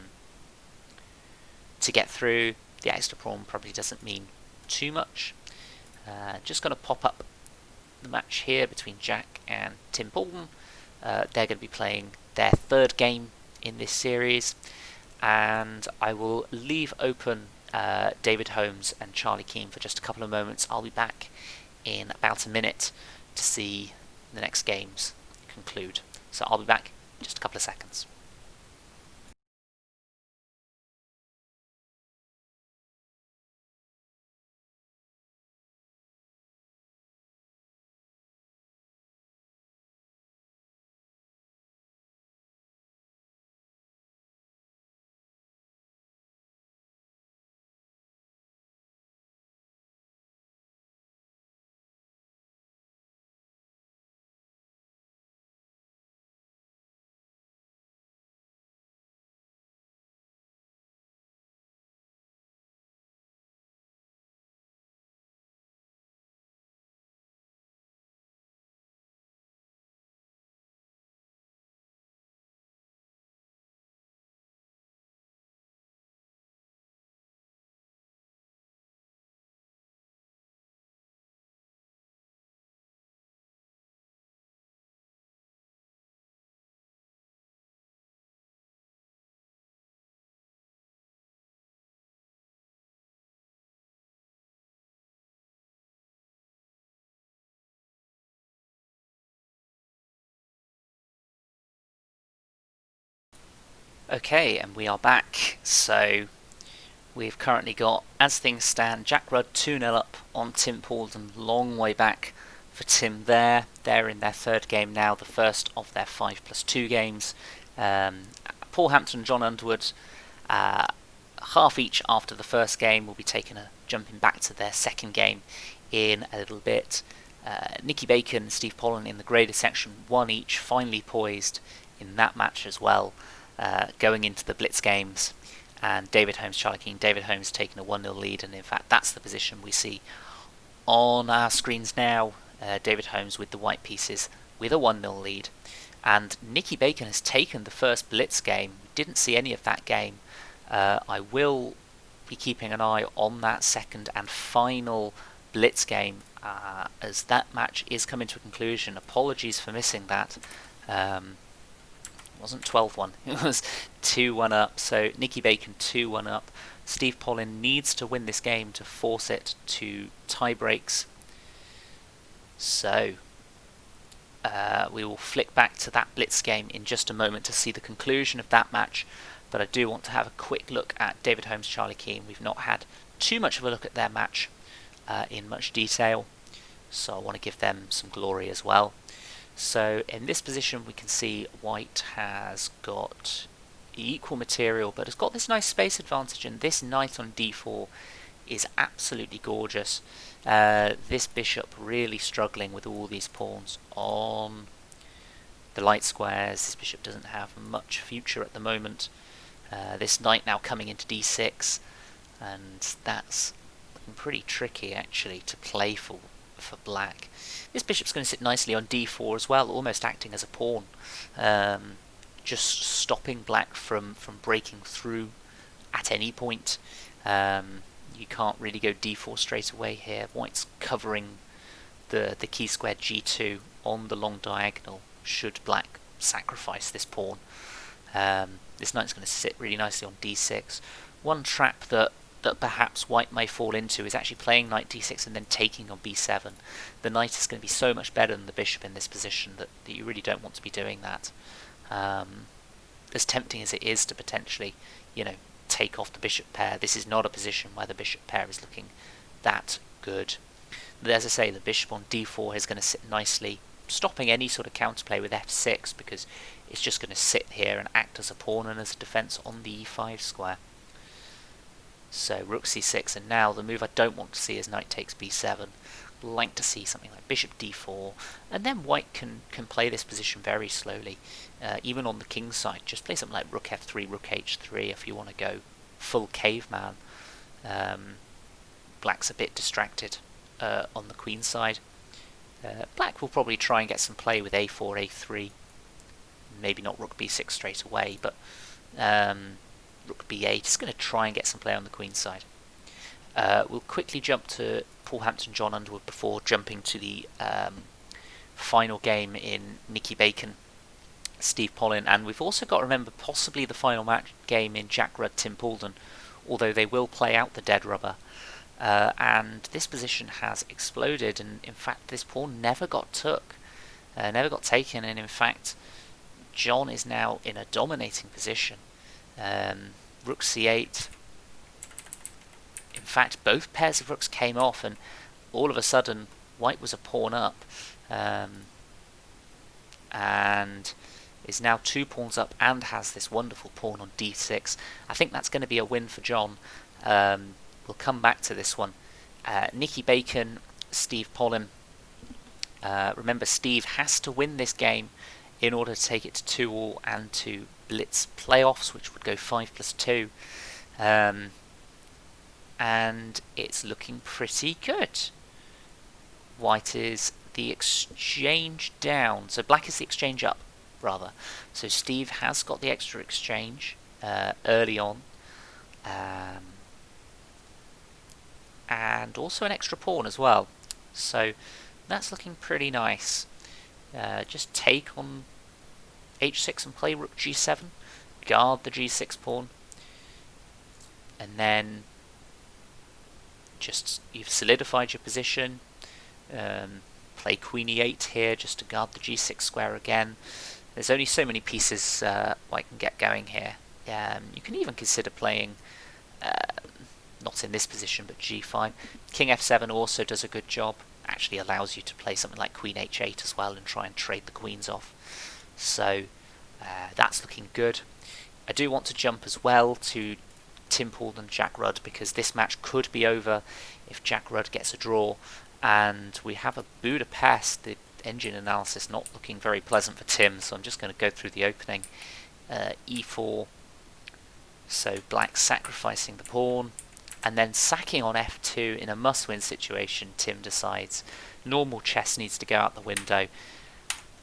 get through. The extra pawn probably doesn't mean too much. Just going to pop up the match here between Jack and Tim Paulding. They're going to be playing their third game in this series, and I will leave open David Holmes and Charlie Keane for just a couple of moments. I'll be back in about a minute to see the next games conclude. So I'll be back in just a couple of seconds. Okay, and we are back. So we've currently got, as things stand, Jack Rudd 2-0 up on Tim Paulding, long way back for Tim there. They're in their third game now, the first of their 5+2 games. Paul Hampton and John Underwood, half each after the first game, will be jumping back to their second game in a little bit. Nicky Bacon and Steve Paulding in the graded section, one each, finally poised in that match as well, going into the Blitz games. And David Holmes, Charlie Keane, David Holmes taking a 1-0 lead, and in fact that's the position we see on our screens now. David Holmes with the white pieces with a 1-0 lead. And Nicky Bacon has taken the first Blitz game. We didn't see any of that game. I will be keeping an eye on that second and final Blitz game as that match is coming to a conclusion. Apologies for missing that. It wasn't 12-1, it was 2-1 up. So Nicky Bacon 2-1 up. Steve Paulding needs to win this game to force it to tie breaks. So we will flick back to that Blitz game in just a moment to see the conclusion of that match. But I do want to have a quick look at David Holmes, Charlie Keane. We've not had too much of a look at their match in much detail, so I want to give them some glory as well. So in this position we can see White has got equal material but has got this nice space advantage, and this knight on d4 is absolutely gorgeous. This bishop really struggling with all these pawns on the light squares. This bishop doesn't have much future at the moment. This knight now coming into d6, and that's looking pretty tricky actually to play for black. This bishop's going to sit nicely on d4 as well, almost acting as a pawn, just stopping black from breaking through at any point. You can't really go d4 straight away here. White's covering the key square g2 on the long diagonal should black sacrifice this pawn. This knight's going to sit really nicely on d6. One trap that perhaps White may fall into is actually playing knight d6 and then taking on b7. The knight is going to be so much better than the bishop in this position that you really don't want to be doing that. As tempting as it is to potentially, take off the bishop pair, this is not a position where the bishop pair is looking that good. But as I say, the bishop on d4 is going to sit nicely, stopping any sort of counterplay with f6, because it's just going to sit here and act as a pawn and as a defence on the e5 square. So rook c6, and now the move I don't want to see is knight takes b7. I'd like to see something like bishop d4, and then White can play this position very slowly, even on the king's side. Just play something like rook f3, rook h3 if you want to go full caveman. Black's a bit distracted on the queen's side. Black will probably try and get some play with a4, a3. Maybe not rook b6 straight away, but rook b8 is going to try and get some play on the queen's side. We'll quickly jump to Paul Hampton, John Underwood before jumping to the final game in Nicky Bacon, Steve Paulding, and we've also got to remember possibly the final match game in Jack Rudd, Tim Paulding, although they will play out the dead rubber. And this position has exploded, and in fact this pawn never got taken, and in fact John is now in a dominating position. Rook c8. In fact, both pairs of rooks came off, and all of a sudden White was a pawn up, and is now 2 pawns up and has this wonderful pawn on d6. I think that's going to be a win for John. We'll come back to this one. Nicky Bacon, Steve Paulding. Remember, Steve has to win this game in order to take it to 2-2 and to Blitz playoffs, which would go 5+2. And it's looking pretty good. White is the exchange down, so black is the exchange up, rather. So Steve has got the extra exchange early on, and also an extra pawn as well. So that's looking pretty nice. Just take on h6 and play rook g7, guard the g6 pawn, and then just you've solidified your position. Play queen e8 here just to guard the g6 square again. There's only so many pieces White can get going here. You can even consider playing, not in this position, but g5. King f7 also does a good job. actually allows you to play something like Queen h8 as well and try and trade the queens off. So that's looking good. I do want to jump as well to Tim Paulding and Jack Rudd, because this match could be over if Jack Rudd gets a draw, and we have a Budapest. The engine analysis not looking very pleasant for Tim, so I'm just going to go through the opening. E4, so black sacrificing the pawn, and then sacking on f2 in a must-win situation. Tim decides normal chess needs to go out the window.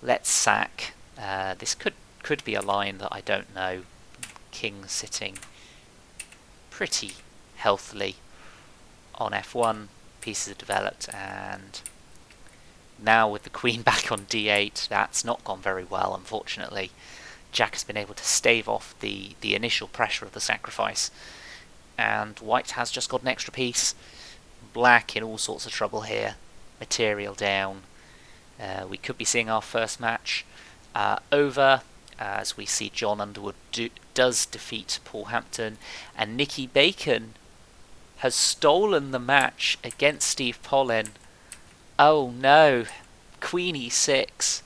Let's sack. This could be a line that I don't know. King sitting pretty healthily on f1. Pieces are developed, and now with the queen back on d8, that's not gone very well, unfortunately. Jack has been able to stave off the initial pressure of the sacrifice, and white has just got an extra piece. Black in all sorts of trouble here. Material down. We could be seeing our first match over, as we see John Underwood does defeat Paul Hampton, and Nicky Bacon has stolen the match against Steve Paulding. Oh no, Queen e6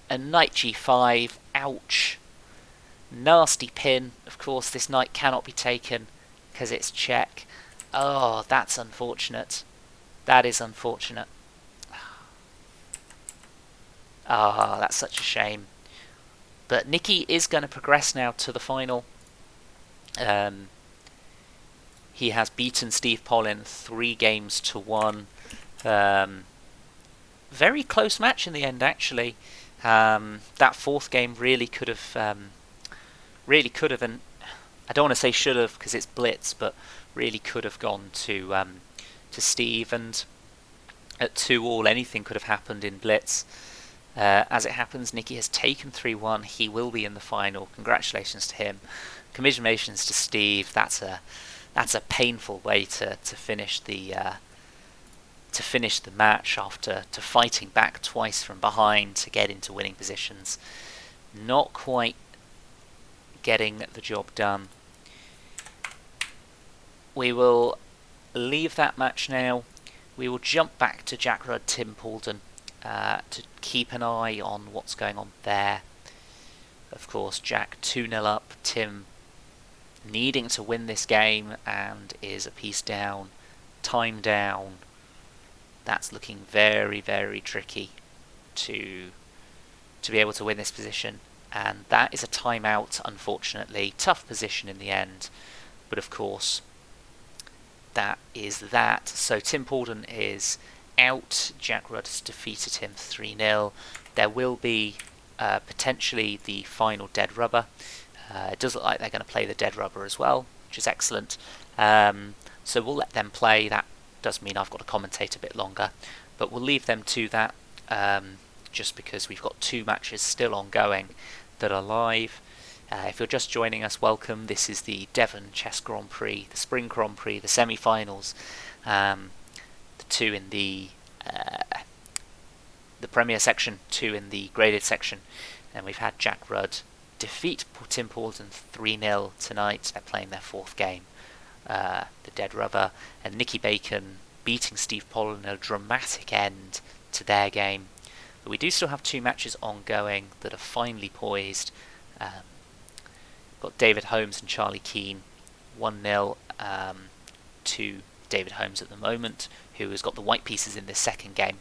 and Knight g5, ouch. Nasty pin. Of course this knight cannot be taken because it's check. Oh, that's unfortunate. That is unfortunate. Ah, that's such a shame. But Nicky is going to progress now to the final. He has beaten Steve Paulding 3-1. Very close match in the end, actually. That fourth game really could have, and I don't want to say should have because it's Blitz, but really could have gone to Steve, and at 2-2 anything could have happened in Blitz. As it happens, Nicky has taken 3-1. He will be in the final. Congratulations to him. Commiserations to Steve. That's a painful way to finish the match after fighting back twice from behind to get into winning positions. Not quite getting the job done. We will leave that match now. We will jump back to Jack Rudd, Tim Paulding, to keep an eye on what's going on there. Of course, Jack 2-0 up, Tim needing to win this game and is a piece down, time down. That's looking very, very tricky to be able to win this position, and that is a timeout, unfortunately. Tough position in the end, but of course that is that. So Tim Paulding is out. Jack Rudd has defeated him 3-0. There will be potentially the final dead rubber. It does look like they're going to play the dead rubber as well, which is excellent. So we'll let them play. That does mean I've got to commentate a bit longer, but we'll leave them to that, just because we've got 2 matches still ongoing that are live. If you're just joining us, welcome. This is the Devon Chess Grand Prix, the Spring Grand Prix, the semi-finals, the 2 in the Premier section, 2 in the graded section, and we've had Jack Rudd defeat Tim Paulding 3-0 tonight. They're playing their 4th game, the dead rubber, and Nicky Bacon beating Steve Paulding, a dramatic end to their game. But we do still have 2 matches ongoing that are finally poised. Got David Holmes and Charlie Keane, 1-0 to David Holmes at the moment, who has got the white pieces in this second game.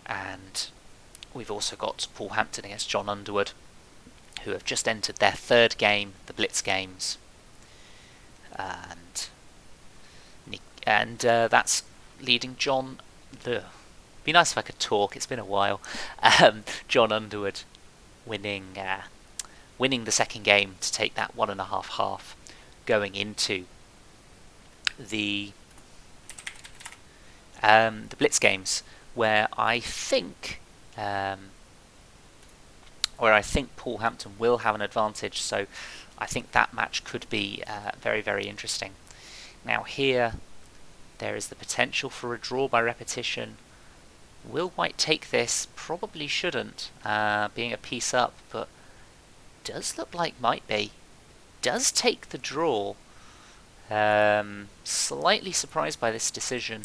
And we've also got Paul Hampton against John Underwood, who have just entered their 3rd game, the Blitz games. And that's leading John. Be nice if I could talk. It's been a while. John Underwood winning the second game to take that 1.5-half, going into the Blitz games, where I think Paul Hampton will have an advantage. So I think that match could be very, very interesting. Now here, there is the potential for a draw by repetition. Will white take this? Probably shouldn't, being a piece up, but does look like might be. Does take the draw. Slightly surprised by this decision.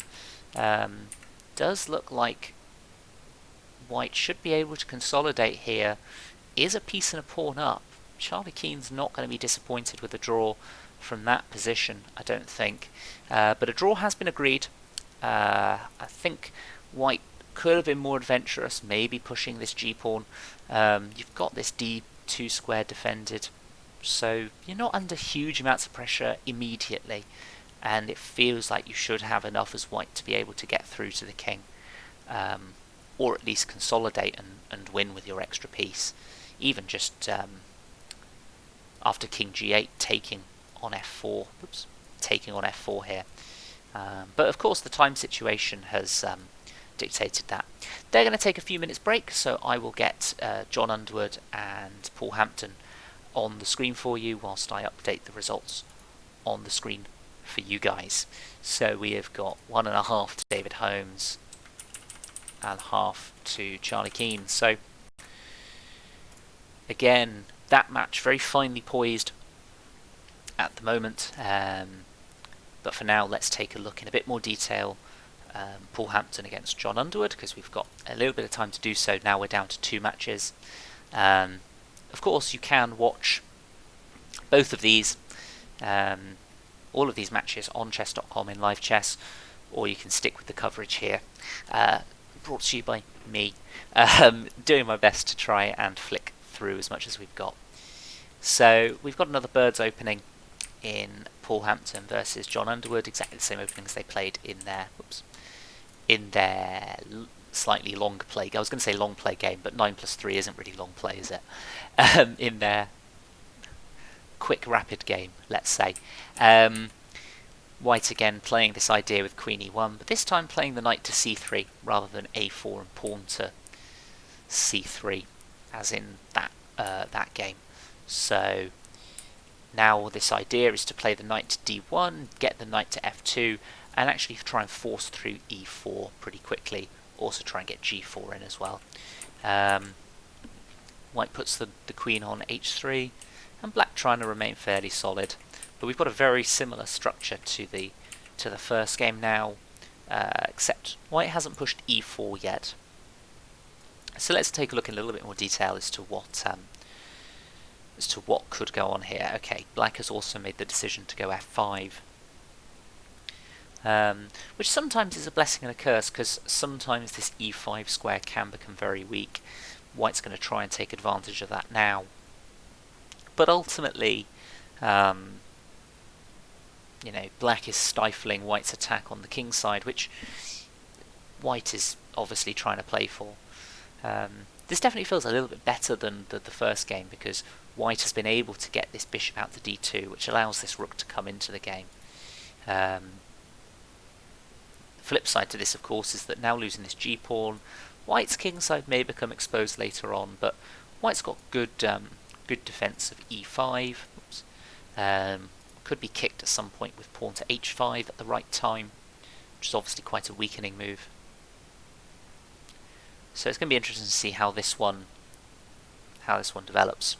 does look like White should be able to consolidate here. Is a piece and a pawn up. Charlie Keen's not going to be disappointed with a draw from that position, I don't think. But a draw has been agreed. I think White could have been more adventurous, maybe pushing this g-pawn. You've got this d2 square defended, so you're not under huge amounts of pressure immediately, and it feels like you should have enough as White to be able to get through to the king, or at least consolidate and win with your extra piece, even just after king g8 taking on f4. Oops, taking on f4 here. But of course the time situation has dictated that. They're going to take a few minutes break, so I will get John Underwood and Paul Hampton on the screen for you whilst I update the results on the screen for you guys. So we have got 1.5 to David Holmes and half to Charlie Keen. So again, that match very finely poised at the moment. But for now, let's take a look in a bit more detail. Paul Hampton against John Underwood, because we've got a little bit of time to do so. Now we're down to 2 matches. Of course, you can watch both of these, all of these matches on chess.com in live chess, or you can stick with the coverage here. Brought to you by me, doing my best to try and flick through as much as we've got. So we've got another birds opening in Paul Hampton versus John Underwood, exactly the same openings they played in their slightly longer play. I was going to say long play game, but 9+3 isn't really long play, is it? In their quick rapid game, let's say. White again playing this idea with Queen E1, but this time playing the knight to C3 rather than A4 and pawn to C3, as in that game. So now this idea is to play the knight to D1, get the knight to F2, and actually try and force through E4 pretty quickly. Also try and get G4 in as well. White puts the queen on H3, and black trying to remain fairly solid. But we've got a very similar structure to the first game now, except White hasn't pushed E4 yet. So let's take a look in a little bit more detail as to what could go on here. Okay, black has also made the decision to go F5, which sometimes is a blessing and a curse, because sometimes this E5 square can become very weak. White's going to try and take advantage of that now, but ultimately, black is stifling White's attack on the king side, which White is obviously trying to play for. This definitely feels a little bit better than the first game, because White has been able to get this bishop out to D2, which allows this rook to come into the game. The flip side to this, of course, is that now losing this g-pawn, White's king side may become exposed later on, but White's got good defense of E5. Oops. Could be kicked at some point with pawn to H5 at the right time, which is obviously quite a weakening move. So it's going to be interesting to see how this one develops.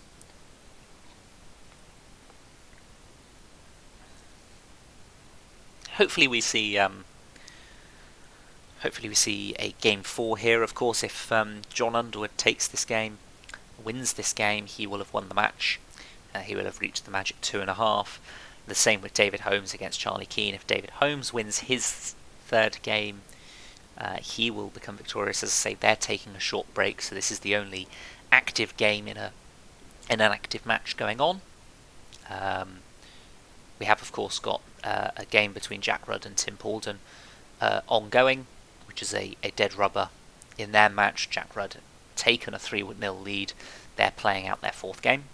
Hopefully we see a game 4 here. Of course, if John Underwood takes this game, wins this game, he will have won the match. He will have reached the magic 2.5. The same with David Holmes against Charlie Keen. If David Holmes wins his third game, he will become victorious. As I say, they're taking a short break, so this is the only active game in an active match going on. We have, of course, got a game between Jack Rudd and Tim Paulding ongoing, which is a dead rubber in their match. Jack Rudd taken a 3-0 lead. They're playing out their 4th game.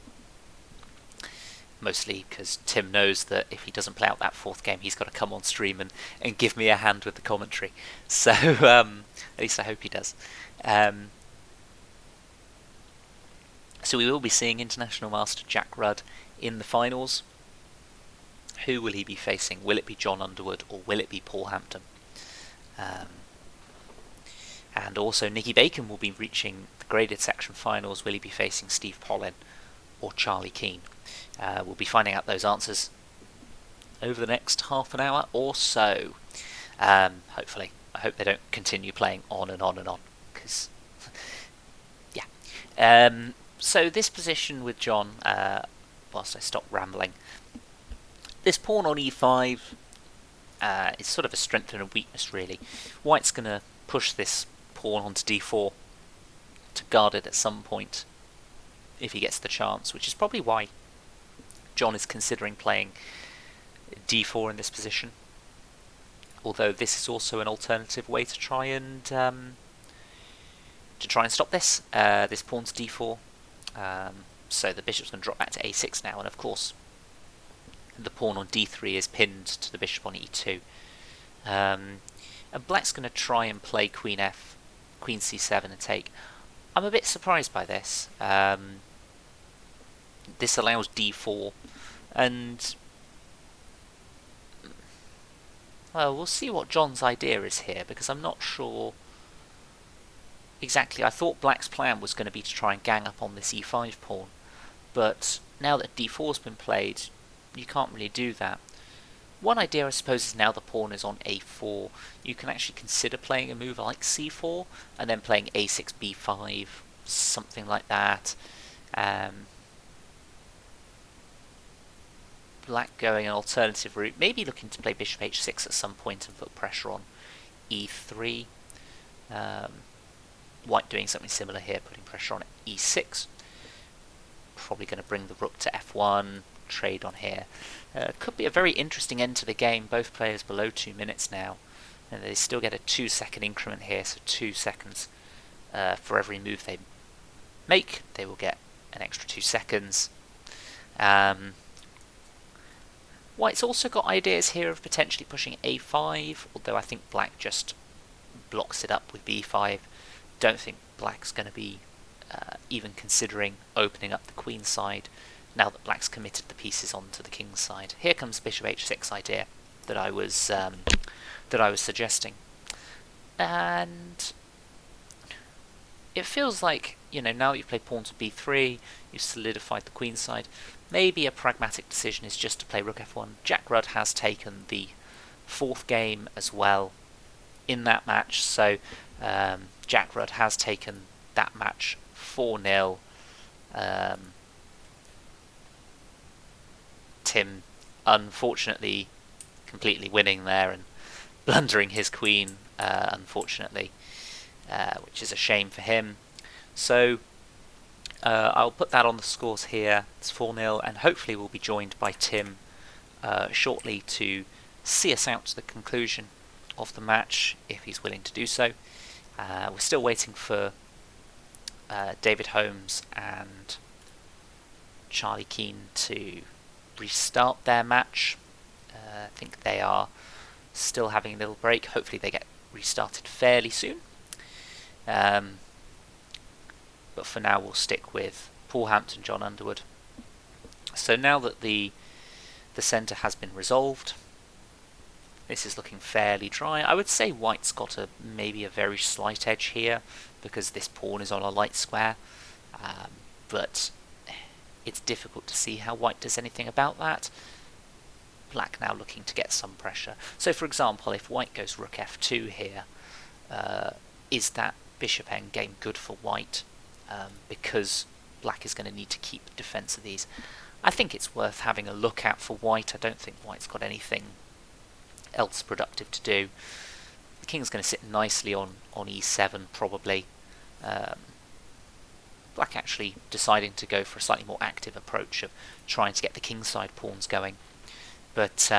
Mostly because Tim knows that if he doesn't play out that 4th game, he's got to come on stream and give me a hand with the commentary. So, at least I hope he does. So we will be seeing International Master Jack Rudd in the finals. Who will he be facing? Will it be John Underwood or will it be Paul Hampton? And also Nicky Bacon will be reaching the graded section finals. Will he be facing Steve Paulding or Charlie Keen? We'll be finding out those answers over the next half an hour or so, hopefully. I hope they don't continue playing on and on and on, because, yeah. So this position with John, whilst I stop rambling, this pawn on e5 is sort of a strength and a weakness, really. White's going to push this pawn onto d4 to guard it at some point if he gets the chance, which is probably why John is considering playing d4 in this position. Although this is also an alternative way to try and stop this. This pawn's d4, so the bishop's going to drop back to a6 now, and of course the pawn on d3 is pinned to the bishop on e2. And black's going to try and play queen c7 and take. I'm a bit surprised by this. This allows d4, and well, we'll see what John's idea is here, because I'm not sure exactly. I thought black's plan was going to be to try and gang up on this e5 pawn, but now that d4's been played, you can't really do that. One idea, I suppose, is now the pawn is on a4, you can actually consider playing a move like c4 and then playing a6, b5, something like that. Black going an alternative route, maybe looking to play bishop h6 at some point and put pressure on e3. White doing something similar here, putting pressure on e6. Probably going to bring the rook to f1, trade on here. Could be a very interesting end to the game. Both players below 2 minutes now, and they still get a 2-second increment here, so 2 seconds for every move they make. They will get an extra 2 seconds. White's also got ideas here of potentially pushing a5, although I think black just blocks it up with b5. Don't think black's going to be even considering opening up the queen side now that black's committed the pieces onto the king's side. Here comes bishop h6 idea that I was suggesting, and it feels like, you know, now that you've played pawn to b3, you've solidified the queen side. Maybe a pragmatic decision is just to play rook f1. Jack Rudd has taken the 4th game as well in that match, so Jack Rudd has taken that match 4-0. Tim, unfortunately, completely winning there and blundering his queen, unfortunately, which is a shame for him. So I'll put that on the scores here. It's 4-0, and hopefully we'll be joined by Tim shortly to see us out to the conclusion of the match, if he's willing to do so. We're still waiting for David Holmes and Charlie Keane to restart their match. I think they are still having a little break. Hopefully they get restarted fairly soon. But for now we'll stick with Paul Hampton, John Underwood. So now that the centre has been resolved, this is looking fairly dry. I would say white's got maybe a very slight edge here because this pawn is on a light square, but it's difficult to see how white does anything about that. Black now looking to get some pressure. So for example, if white goes rook f2 here, is that bishop endgame good for white? Because black is going to need to keep defense of these. I think it's worth having a look at for white. I don't think white's got anything else productive to do. The king's going to sit nicely on e7 probably. Black actually deciding to go for a slightly more active approach of trying to get the kingside pawns going. But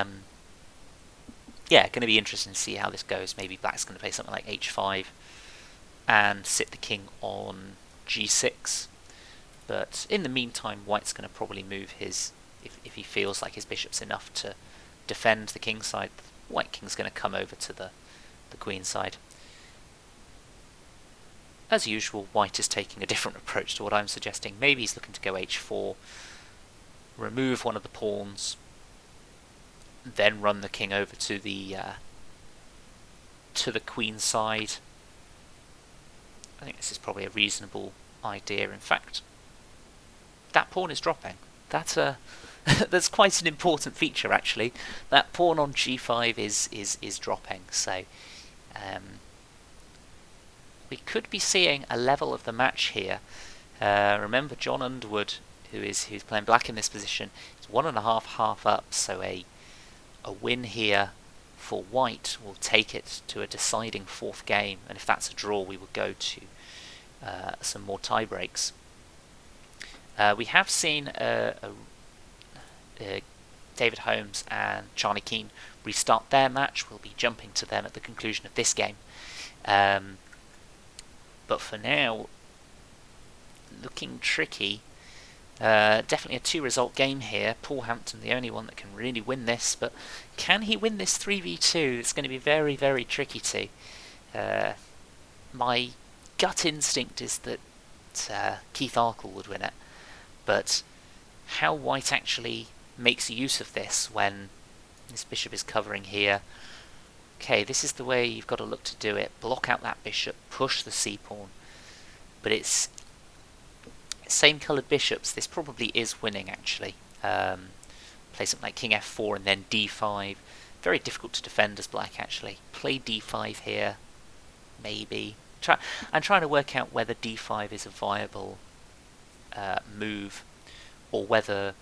yeah, going to be interesting to see how this goes. Maybe black's going to play something like h5 and sit the king on g6. But in the meantime, white's going to probably move his, if he feels like his bishop's enough to defend the king side, white king's going to come over to the queen side. As usual, white is taking a different approach to what I'm suggesting. Maybe he's looking to go h4, remove one of the pawns, then run the king over to the queen side. I think this is probably a reasonable idea. In fact, that pawn is dropping. That's quite an important feature actually. That pawn on g5 is dropping. So We could be seeing a level of the match here. Remember, John Underwood, who's playing black in this position, is 1.5 up, so a win here for white will take it to a deciding fourth game, and if that's a draw, we will go to some more tie breaks. We have seen David Holmes and Charlie Keane restart their match. We'll be jumping to them at the conclusion of this game. But for now, looking tricky. Definitely a 2-result game here. Paul Hampton, the only one that can really win this, but can he win this 3v2? It's going to be very, very tricky to. My gut instinct is that Keith Arkle would win it, but how white actually makes use of this when this bishop is covering here. Okay, this is the way you've got to look to do it. Block out that bishop, push the c-pawn, but it's same coloured bishops. This probably is winning actually. Play something like king f4 and then d5. Very difficult to defend as black actually. Play d5 here, maybe. I'm trying to work out whether d5 is a viable move, or whether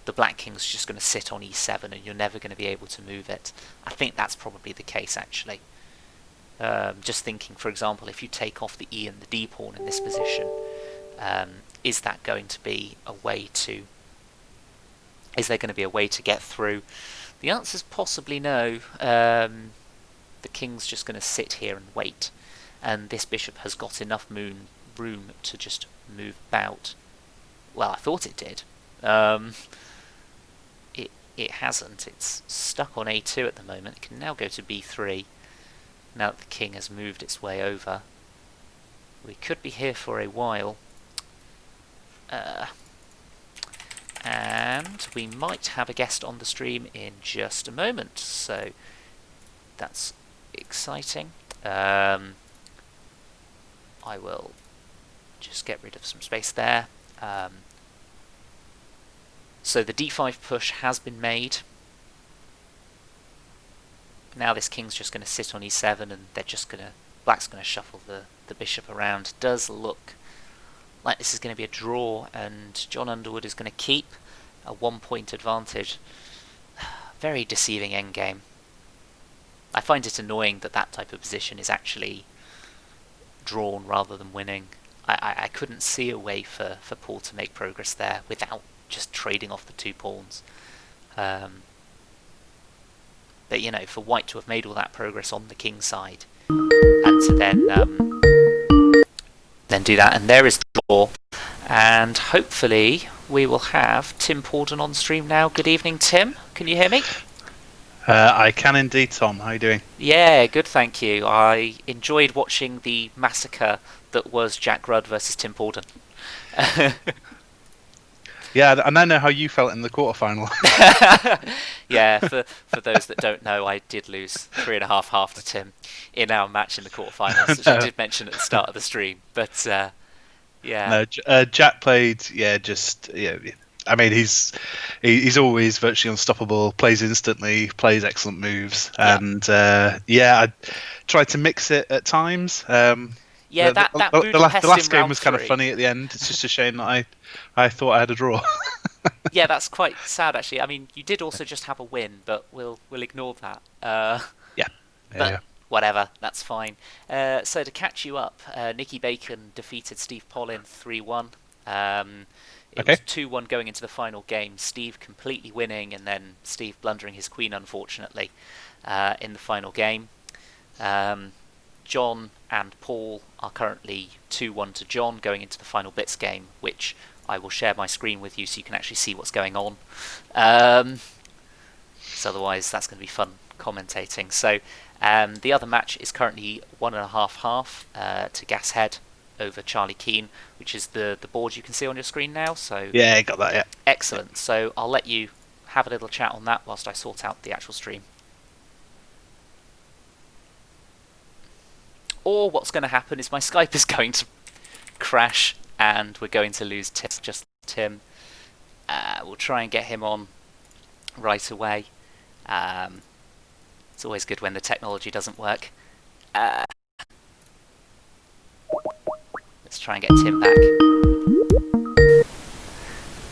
the black king's just going to sit on e7 and you're never going to be able to move it. I think that's probably the case actually. Just thinking, for example, if you take off the e and the d pawn in this position, is that going to be a way to? Is there going to be a way to get through? The answer is possibly no. The king's just going to sit here and wait, and this bishop has got enough room to just move about. Well, I thought it did. It hasn't. It's stuck on a2 at the moment. It can now go to b3. Now that the king has moved its way over, we could be here for a while. And we might have a guest on the stream in just a moment, so that's exciting. I will just get rid of some space there. So the d5 push has been made. Now this king's just going to sit on e7, and black's going to shuffle the bishop around. Does look like this is going to be a draw, and John Underwood is going to keep a 1-point advantage. Very deceiving endgame. I find it annoying that type of position is actually drawn rather than winning. I couldn't see a way for Paul to make progress there without just trading off the 2 pawns. But you know, for white to have made all that progress on the king's side, and to then do that, and there is the draw, and hopefully we will have Tim Paulding on stream now. Good evening, Tim. Can you hear me? I can indeed, Tom. How are you doing? Yeah, good, thank you. I enjoyed watching the massacre that was Jack Rudd versus Tim Paulding. Yeah, and I know how you felt in the quarterfinal. Yeah, for those that don't know, I did lose 3.5 to Tim in our match in the quarterfinals, which I did mention at the start of the stream. But yeah, no, Jack played. I mean, he's always virtually unstoppable. Plays instantly, plays excellent moves, and I tried to mix it at times. Yeah, the last game was kind of funny at the end. It's just a shame that I thought I had a draw. Yeah, that's quite sad actually. I mean, you did also just have a win, but we'll ignore that. But whatever, that's fine. So to catch you up, Nicky Bacon defeated Steve Paulding 3-1. It was 2-1 going into the final game. Steve completely winning, and then Steve blundering his queen, unfortunately, in the final game. John and Paul are currently 2-1 to John going into the final Blitz game, which I will share my screen with you so you can actually see what's going on. So otherwise that's going to be fun commentating. So the other match is currently 1.5 to Gashead over Charlie Keane, which is the board you can see on your screen now. So yeah, I got that. Yeah, excellent. So I'll let you have a little chat on that whilst I sort out the actual stream. Or what's going to happen is my Skype is going to crash and we're going to lose Tim. We'll try and get him on right away. It's always good when the technology doesn't work. Let's try and get Tim back.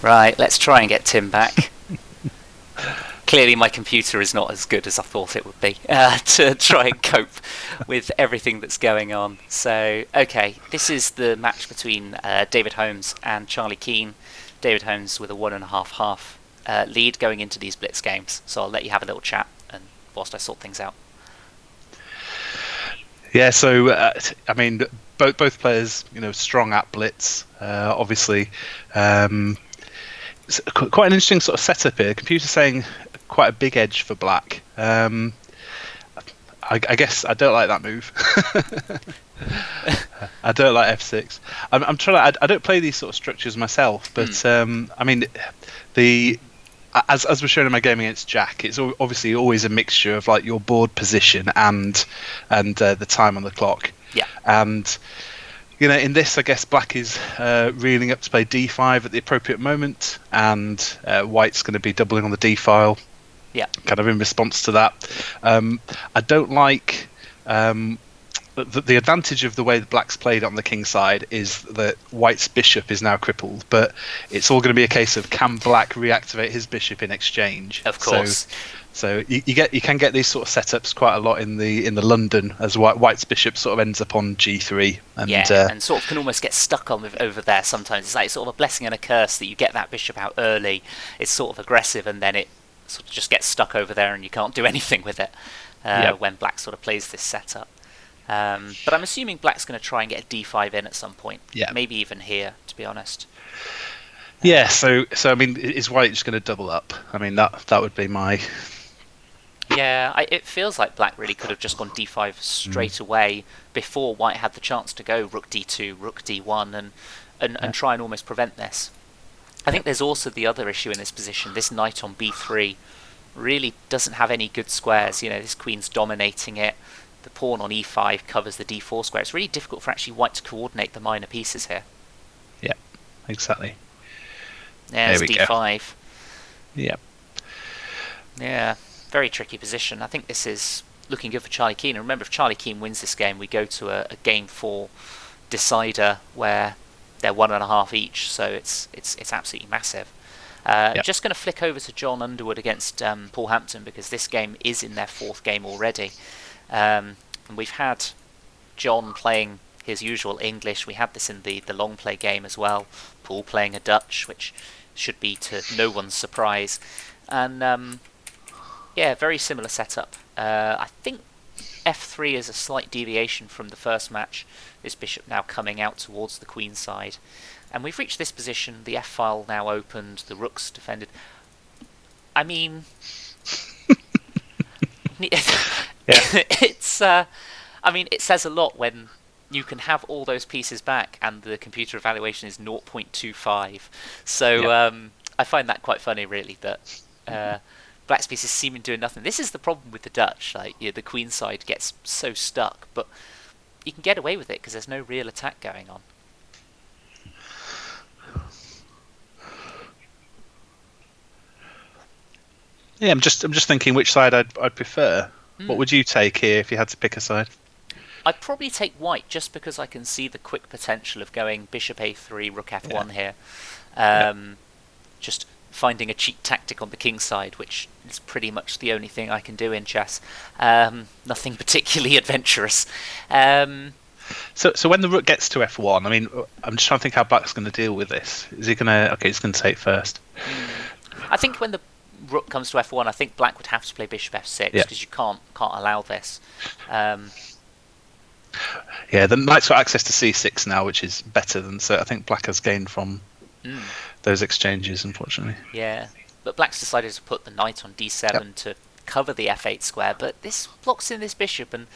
Right, let's try and get Tim back. Clearly my computer is not as good as I thought it would be to try and cope with everything that's going on. So, okay, this is the match between David Holmes and Charlie Keane. David Holmes with a 1.5-half lead going into these Blitz games. So I'll let you have a little chat and whilst I sort things out. Yeah, so I mean, both players, strong at Blitz. Obviously, it's quite an interesting sort of setup here. Computer saying quite a big edge for Black. I guess I don't like that move. I don't like f6. I'm trying. I don't play these sort of structures myself, but I mean, as was shown in my game against Jack, it's obviously always a mixture of like your board position and the time on the clock. Yeah. And in this, I guess Black is reeling up to play d5 at the appropriate moment, and White's going to be doubling on the d file. Yeah. Kind of in response to that. I don't like. The advantage of the way that Black's played on the king side is that White's bishop is now crippled, but it's all going to be a case of can Black reactivate his bishop in exchange. Of course. So you can get these sort of setups quite a lot in the London, as White's bishop sort of ends up on g3. And, and sort of can almost get stuck on over there sometimes. It's like sort of a blessing and a curse that you get that bishop out early. It's sort of aggressive, and then it sort of just gets stuck over there, and you can't do anything with it when Black sort of plays this setup. But I'm assuming Black's going to try and get a d5 in at some point. Yeah. Maybe even here, to be honest. Yeah. So I mean, is White just going to double up? I mean, that would be my. Yeah, it feels like Black really could have just gone d5 straight away before White had the chance to go rook d2, rook d1, and try and almost prevent this. I think there's also the other issue in this position. This knight on b3 really doesn't have any good squares. This queen's dominating it. The pawn on e5 covers the d4 square. It's really difficult for actually White to coordinate the minor pieces here. Yeah, exactly. There's d5. Yeah. Yeah, very tricky position. I think this is looking good for Charlie Keane. And remember, if Charlie Keane wins this game, we go to a game 4 decider where they're 1.5 each. So it's absolutely massive. Just going to flick over to John Underwood against Paul Hampton, because this game is in their 4th game already. And we've had John playing his usual English. We had this in the long play game as well. Paul playing a Dutch, which should be to no one's surprise. And very similar setup. I think f3 is a slight deviation from the first match. This bishop now coming out towards the queen side. And we've reached this position. The f-file now opened. The rooks defended. I mean... it's it says a lot when you can have all those pieces back and the computer evaluation is 0.25. So I find that quite funny, really, that Black's pieces seem to do nothing. This is the problem with the Dutch. The queen side gets so stuck, but you can get away with it because there's no real attack going on. Yeah, I'm just thinking which side I'd prefer. What would you take here if you had to pick a side? I'd probably take White just because I can see the quick potential of going bishop a3, rook f1 here. Just finding a cheap tactic on the king side, which is pretty much the only thing I can do in chess. Nothing particularly adventurous. So when the rook gets to f1, I mean, I'm just trying to think how Black's going to deal with this. Is he going to... Okay, he's going to take first. I think when the rook comes to f1, I think Black would have to play bishop f6 because you can't allow this. Yeah, the knight's got access to c6 now, which is better than... So I think Black has gained from those exchanges, unfortunately. Yeah, but Black's decided to put the knight on d7 to cover the f8 square, but this blocks in this bishop, and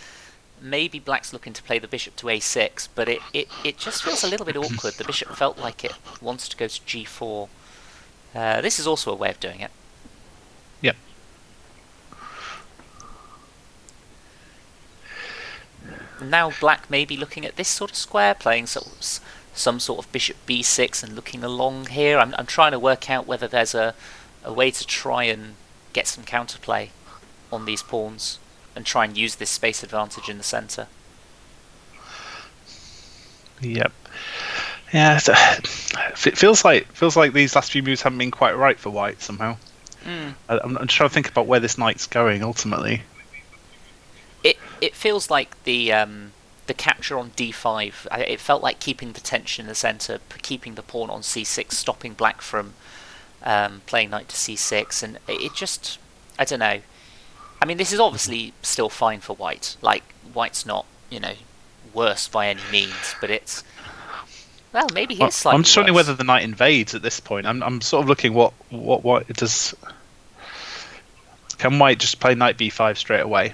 maybe Black's looking to play the bishop to a6, but it just feels a little bit awkward. The bishop felt like it wants to go to g4. This is also a way of doing it. Yep. Now Black may be looking at this sort of square, playing some sort of bishop b6 and looking along here. I'm trying to work out whether there's a way to try and get some counterplay on these pawns and try and use this space advantage in the centre. Yep. Yeah. It feels like these last few moves haven't been quite right for White somehow. I'm trying to think about where this knight's going ultimately. It feels like the capture on d5. It felt like keeping the tension in the centre, keeping the pawn on c6, stopping black from playing knight to c6, and it just, I don't know. I mean, this is obviously still fine for White. Like, White's not, worse by any means, but it's, well, maybe he is slightly I'm just wondering worse. whether the knight invades at this point. I'm sort of looking what it does. Can White just play knight b5 straight away,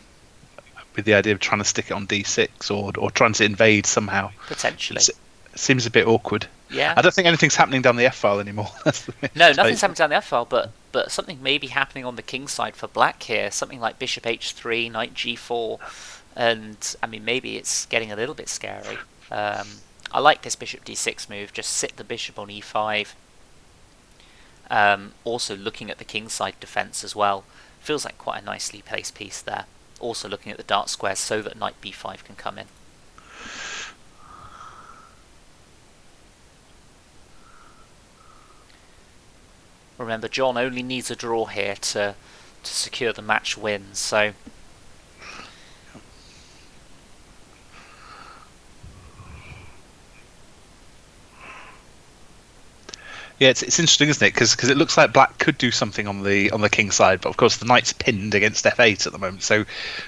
with the idea of trying to stick it on d6 or trying to invade somehow? Potentially. It seems a bit awkward. Yeah. I don't think anything's happening down the f-file anymore. No, nothing's happening down the f-file, but something may be happening on the king side for black here. Something like bishop h3, knight g4, and I mean maybe it's getting a little bit scary. I like this bishop d6 move. Just sit the bishop on e5. Also looking at the king side defense as well. Feels like quite a nicely placed piece there. Also looking at the dark squares so that knight b5 can come in. Remember, John only needs a draw here to secure the match win, so... Yeah, it's interesting, isn't it? Because it looks like black could do something on the king side, but of course the knight's pinned against f8 at the moment, so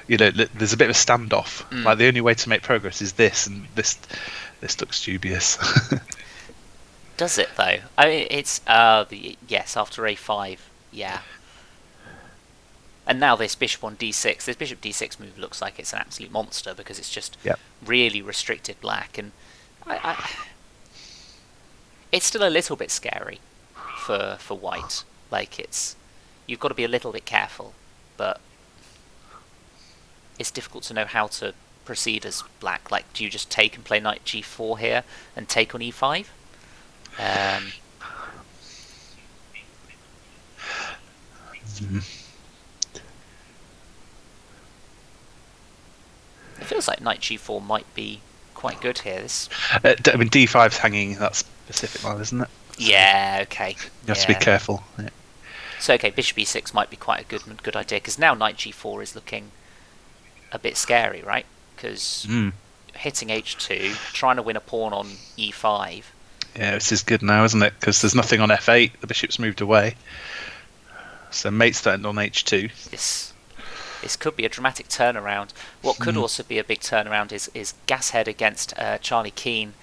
there's a bit of a standoff. Like the only way to make progress is this, and this looks dubious. Does it though? I mean, it's yes, after a5, yeah. And now this bishop on d6. This bishop d6 move looks like it's an absolute monster because it's just really restricted black, and it's still a little bit scary for White. Like you've got to be a little bit careful, but it's difficult to know how to proceed as black. Like, do you just take and play knight g4 here and take on e5? It feels like knight g4 might be quite good here. I mean, d5's hanging that specific line, isn't it? So yeah, okay. You have to be careful. Yeah. So, okay, bishop e6 might be quite a good idea, because now knight g4 is looking a bit scary, right? Because hitting h2, trying to win a pawn on e5. Yeah, this is good now, isn't it? Because there's nothing on f8. The bishop's moved away. So mate's starting on h2. This could be a dramatic turnaround. What could also be a big turnaround is Gashead against Charlie Keane,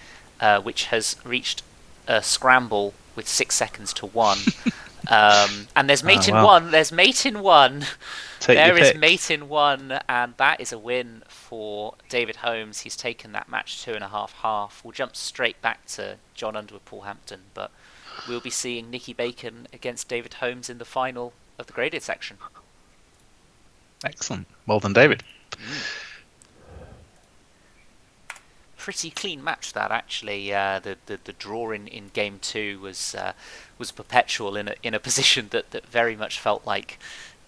which has reached a scramble with 6 seconds to 1. And there's mate in 1. There's mate in 1. There is mate in 1, and that is a win for David Holmes. He's taken that match 2.5. We'll jump straight back to John Underwood, Paul Hampton, but we'll be seeing Nicky Bacon against David Holmes in the final of the graded section. Excellent. Well done, David. Pretty clean match that, actually. The draw in game 2 was perpetual in a position that very much felt like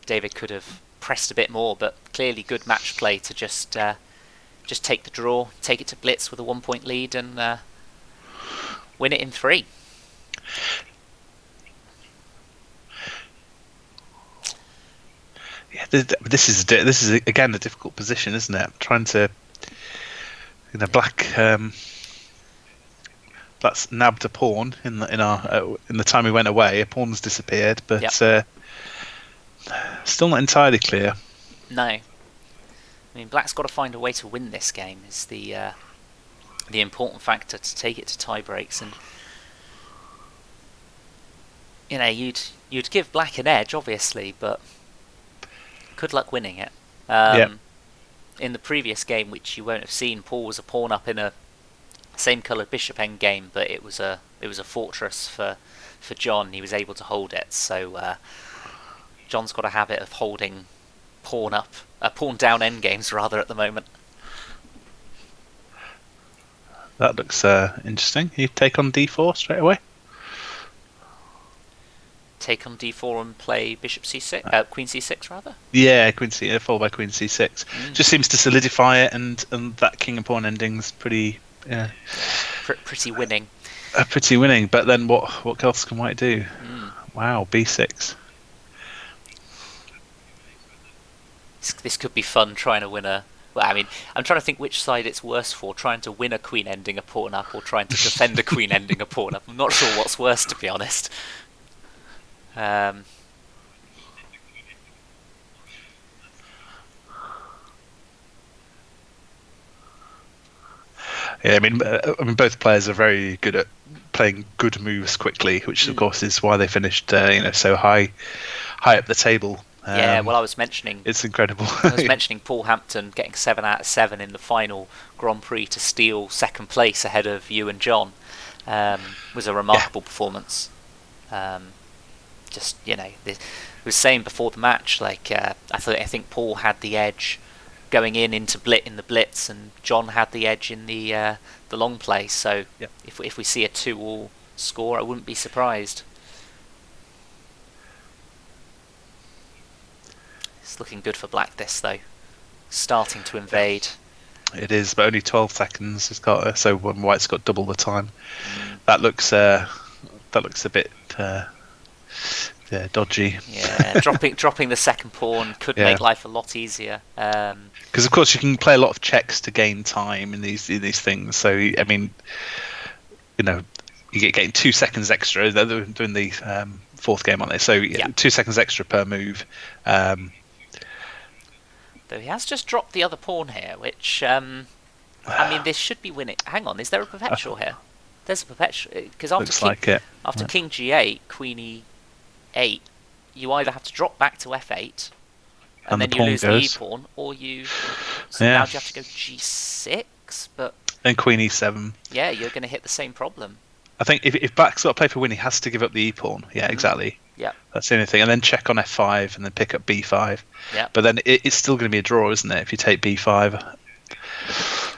David could have pressed a bit more, but clearly good match play to just take the draw, take it to Blitz with a 1-point lead, and win it in 3. Yeah, this is again a difficult position, isn't it? Trying to, black that's nabbed a pawn in the time we went away. A pawn's disappeared, but still not entirely clear. No, I mean black's got to find a way to win this game. Is the important factor to take it to tie breaks, and you'd give black an edge, obviously, but good luck winning it. In the previous game, which you won't have seen, Paul was a pawn up in a same coloured bishop endgame, but it was a fortress for John. He was able to hold it, so John's got a habit of holding pawn down endgames rather at the moment. That looks interesting. You take on d4 straight away. Take on d4 and play bishop c6, queen c6 rather. Yeah, queen c, followed by queen c6. Just seems to solidify it, and that king and pawn ending's pretty. Yeah. pretty winning. Pretty winning, but then what else can white do? Wow, b6. This could be fun trying to win a... Well, I mean, I'm trying to think which side it's worse for, trying to win a queen ending a pawn up or trying to defend a queen ending a pawn up. I'm not sure what's worse, to be honest. Yeah, I mean, both players are very good at playing good moves quickly, which of course is why they finished, so high up the table. Yeah, well, I was mentioning... It's incredible. I was mentioning Paul Hampton getting 7 out of 7 in the final Grand Prix to steal second place ahead of you and John. Was a remarkable performance. I was saying before the match, I think Paul had the edge going in the Blitz, and John had the edge in the long play. So if we see a 2-2 score, I wouldn't be surprised. It's looking good for black, this though. Starting to invade. It is, but only 12 seconds. It's got so when white's got double the time. That looks a bit dodgy. Yeah, dropping the second pawn could make life a lot easier. Because of course you can play a lot of checks to gain time in these things. So I mean, you get getting 2 seconds extra. They're doing the fourth game on this, so 2 seconds extra per move. Though he has just dropped the other pawn here, which I mean, this should be winning. Hang on, is there a perpetual here? There's a perpetual, because after King G8, Queen E8, you either have to drop back to F8 and then you lose the E pawn, or you. So now you have to go G6, but then Queen E7. Yeah, you're going to hit the same problem. I think if black's got to play for win, he has to give up the E pawn. Yeah, exactly. Yeah, that's the only thing. And then check on F5 and then pick up B5. Yeah, but then it's still going to be a draw, isn't it? If you take B5.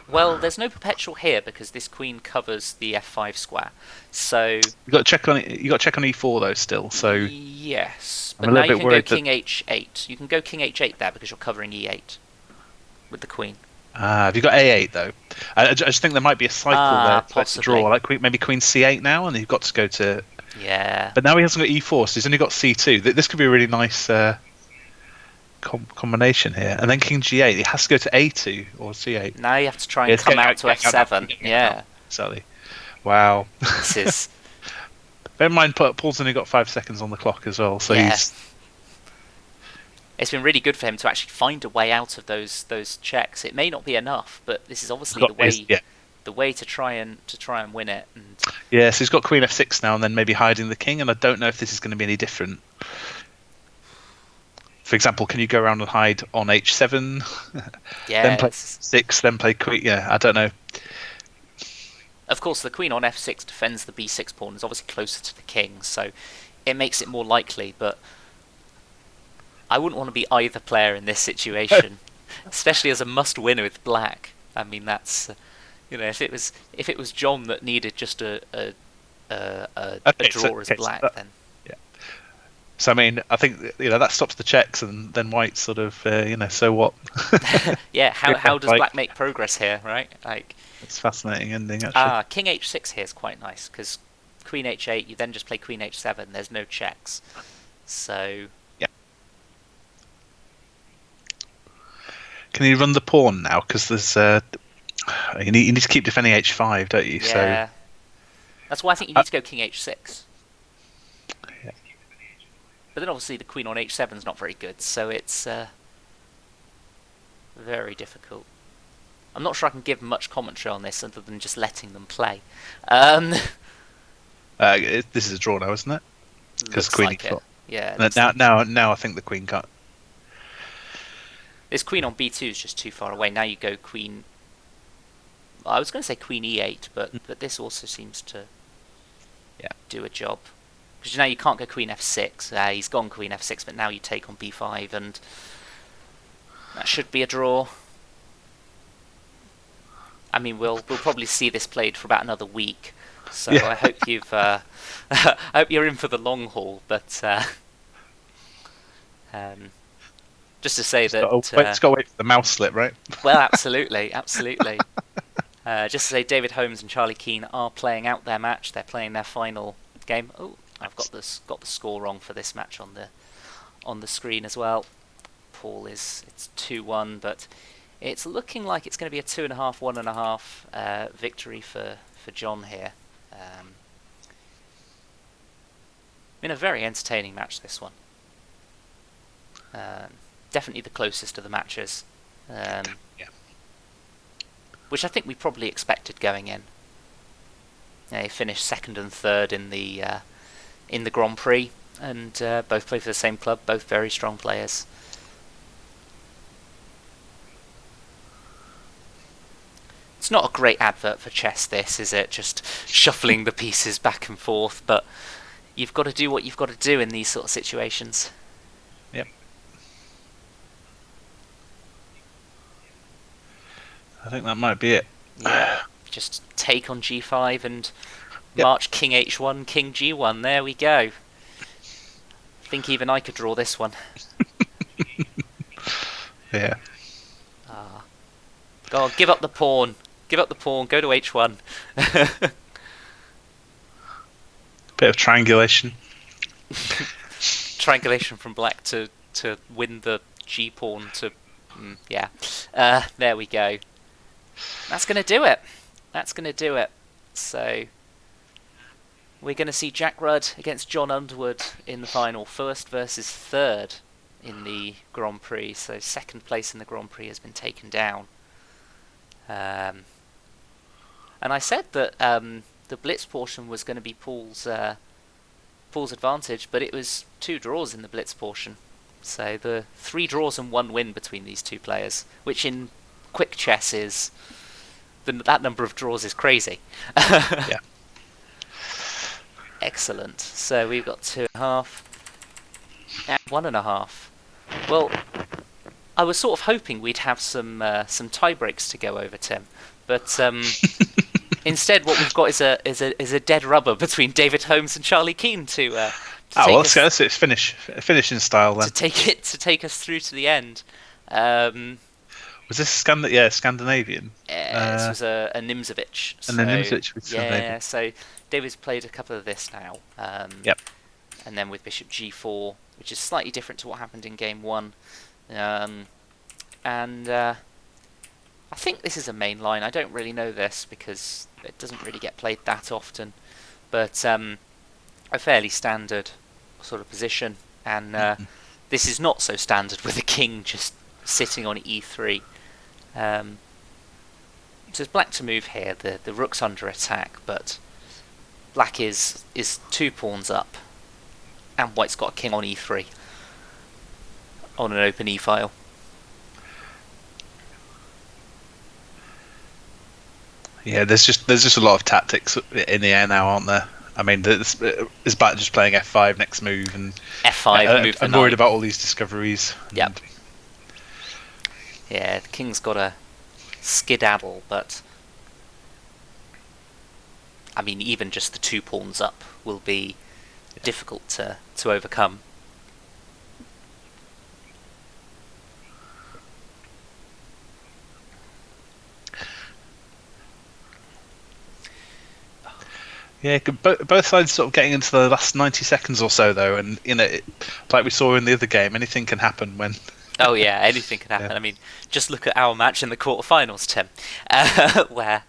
Well, there's no perpetual here because this queen covers the F5 square. So you got to check on E4 though still. So yes, but now you can go King H8. You can go King H8 there because you're covering E8 with the queen. Have you got A8 though? I just think there might be a cycle there. Possibly. Draw, like maybe Queen C8 now, and you've got to go to. Yeah. But now he hasn't got E4, so he's only got C2. This could be a really nice combination here. And then King G8, he has to go to A2 or C8. Now you have to try and come out to F7. Yeah. Exactly. Wow. This is. Bear in mind, Paul's only got 5 seconds on the clock as well, so he's. It's been really good for him to actually find a way out of those checks. It may not be enough, but this is obviously the way to try and win it. And yeah, so he's got Queen F6 now, and then maybe hiding the king. And I don't know if this is going to be any different. For example, can you go around and hide on H7? Yeah. Then play 6, then play Queen. Yeah, I don't know. Of course, the queen on F6 defends the B6 pawn. Is obviously closer to the king, so it makes it more likely. But I wouldn't want to be either player in this situation, especially as a must-winner with black. I mean, that's if it was John that needed just a draw as black, then yeah. So I mean, I think that stops the checks, and then white sort of so what? Yeah, how does black make progress here, right? It's fascinating ending actually. King H6 here is quite nice because Queen H8, you then just play Queen H7. There's no checks, so. Can you run the pawn now? Because there's you need to keep defending H5, don't you? Yeah. So that's why I think you need to go King H6. Yeah. But then obviously the queen on H7 is not very good, so it's very difficult. I'm not sure I can give much commentary on this other than just letting them play. This is a draw now, isn't it? Because queen like it. Yeah. Now I think the queen can't. This queen on B2 is just too far away. Now you go queen. I was going to say queen E8, but this also seems to do a job. Because now you can't go queen F6. He's gone queen F6, but now you take on B5, and that should be a draw. I mean, we'll probably see this played for about another week. So I hope I hope you're in for the long haul. But just to say that it's got to wait for the mouse slip, right? Well, absolutely. Just to say, David Holmes and Charlie Keane are playing out their match. They're playing their final game. Oh, I've got the score wrong for this match on the screen as well. It's 2-1, but it's looking like it's going to be a 2.5, 1.5 victory for John here. Been a very entertaining match, this one. Definitely the closest of the matches. Which I think we probably expected going in. He finished second and third in the Grand Prix, and both play for the same club, both very strong players. It's not a great advert for chess, this, is it? Just shuffling the pieces back and forth, but you've got to do what you've got to do in these sort of situations. Yep. I think that might be it. Yeah. Just take on g5 and march king h1, king g1. There we go. I think even I could draw this one. Yeah. Go on, give up the pawn. Give up the pawn, go to h1. Bit of triangulation. Triangulation from black to win the g pawn to... there we go. That's going to do it. That's going to do it. So we're going to see Jack Rudd against John Underwood in the final. First versus third in the Grand Prix. So second place in the Grand Prix has been taken down. And I said that the Blitz portion was going to be Paul's advantage, but it was 2 draws in the Blitz portion. So the 3 draws and 1 win between these two players, which in quick chess is... that number of draws is crazy. Yeah. Excellent. So we've got 2.5 and 1.5. Well, I was sort of hoping we'd have some tie breaks to go over, Tim, but instead what we've got is a dead rubber between David Holmes and Charlie Keane to let's go. It's finish in style then. To take us through to the end. Was this Scandinavian? This was a Nimzovich. And then Nimzovich with Scandinavian. Yeah, so David's played a couple of this now. Yep. And then with Bishop G4, which is slightly different to what happened in Game 1. And I think this is a main line. I don't really know this because it doesn't really get played that often. But a fairly standard sort of position. And this is not so standard with the king just sitting on E3. So it's black to move here. The rook's under attack, but black is 2 pawns up, and white's got a king on E3 on an open E file. Yeah, there's just a lot of tactics in the air now, aren't there? I mean, it's about just playing F5 next move and F5 move. I'm worried about all these discoveries. Yep. Yeah, the king's got a skedaddle, but I mean, even just the 2 pawns up will be difficult to overcome. Yeah, both sides sort of getting into the last 90 seconds or so, though, and like we saw in the other game, anything can happen when. Oh yeah, anything can happen. Yeah. I mean, just look at our match in the quarterfinals, Tim, where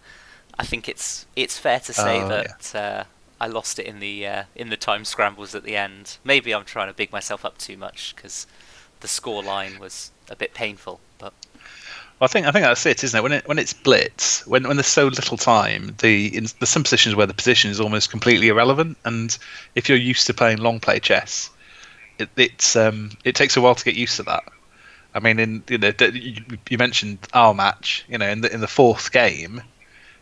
I think it's fair to say that I lost it in the time scrambles at the end. Maybe I'm trying to big myself up too much because the score line was a bit painful, but. Well, I think that's it, isn't it? When it's blitz, when there's so little time, there's some positions where the position is almost completely irrelevant, and if you're used to playing long play chess, it takes a while to get used to that. I mean, you mentioned our match, in the 4th game,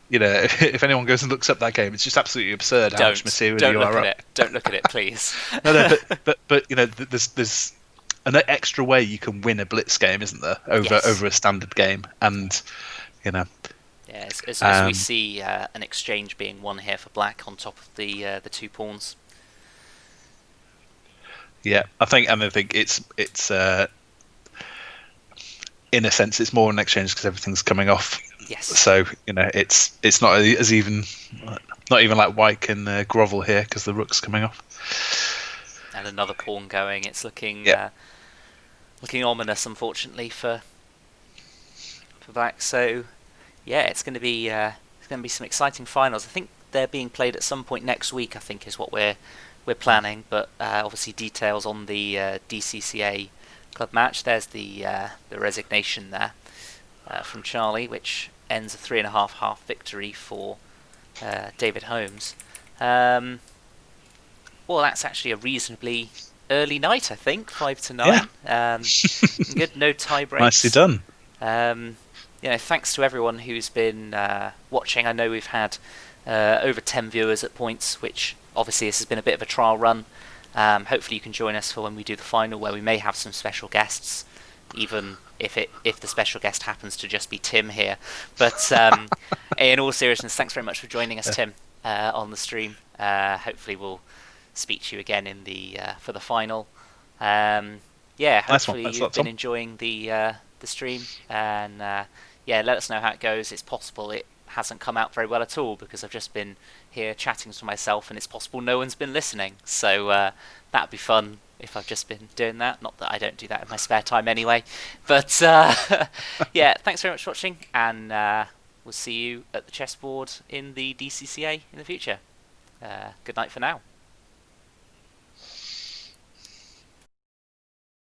if anyone goes and looks up that game, it's just absolutely absurd how much material you are up. Don't look at it, please. No, but there's an extra way you can win a blitz game, isn't there, over a standard game, and Yeah, as we see an exchange being won here for black on top of the 2 pawns. Yeah, I think it's in a sense it's more an exchange because everything's coming off Yes. So it's not as even, not even like white can grovel here because the rook's coming off. And another pawn going. It's looking Yeah. looking ominous, unfortunately, for black. So yeah, it's going to be some exciting finals. I think they're being played at some point next week, I think, is what we're planning. But obviously, details on the DCCA club match. There's the resignation there from Charlie, which ends a 3.5 victory for David Holmes. Well, that's actually a reasonably early night, I think, 5-9. Good, no tie breaks. Nicely done. Thanks to everyone who's been watching. I know we've had over 10 viewers at points, which obviously this has been a bit of a trial run. Hopefully you can join us for when we do the final, where we may have some special guests, even if the special guest happens to just be Tim here. But in all seriousness, thanks very much for joining us, Tim, on the stream. Hopefully we'll speak to you again in the for the final. Hopefully you've been enjoying the stream, and let us know how it goes. It's possible it hasn't come out very well at all, because I've just been here chatting to myself, and it's possible no one's been listening. So that'd be fun if I've just been doing that. Not that I don't do that in my spare time anyway. But thanks very much for watching, and we'll see you at the chessboard in the DCCA in the future. Good night for now.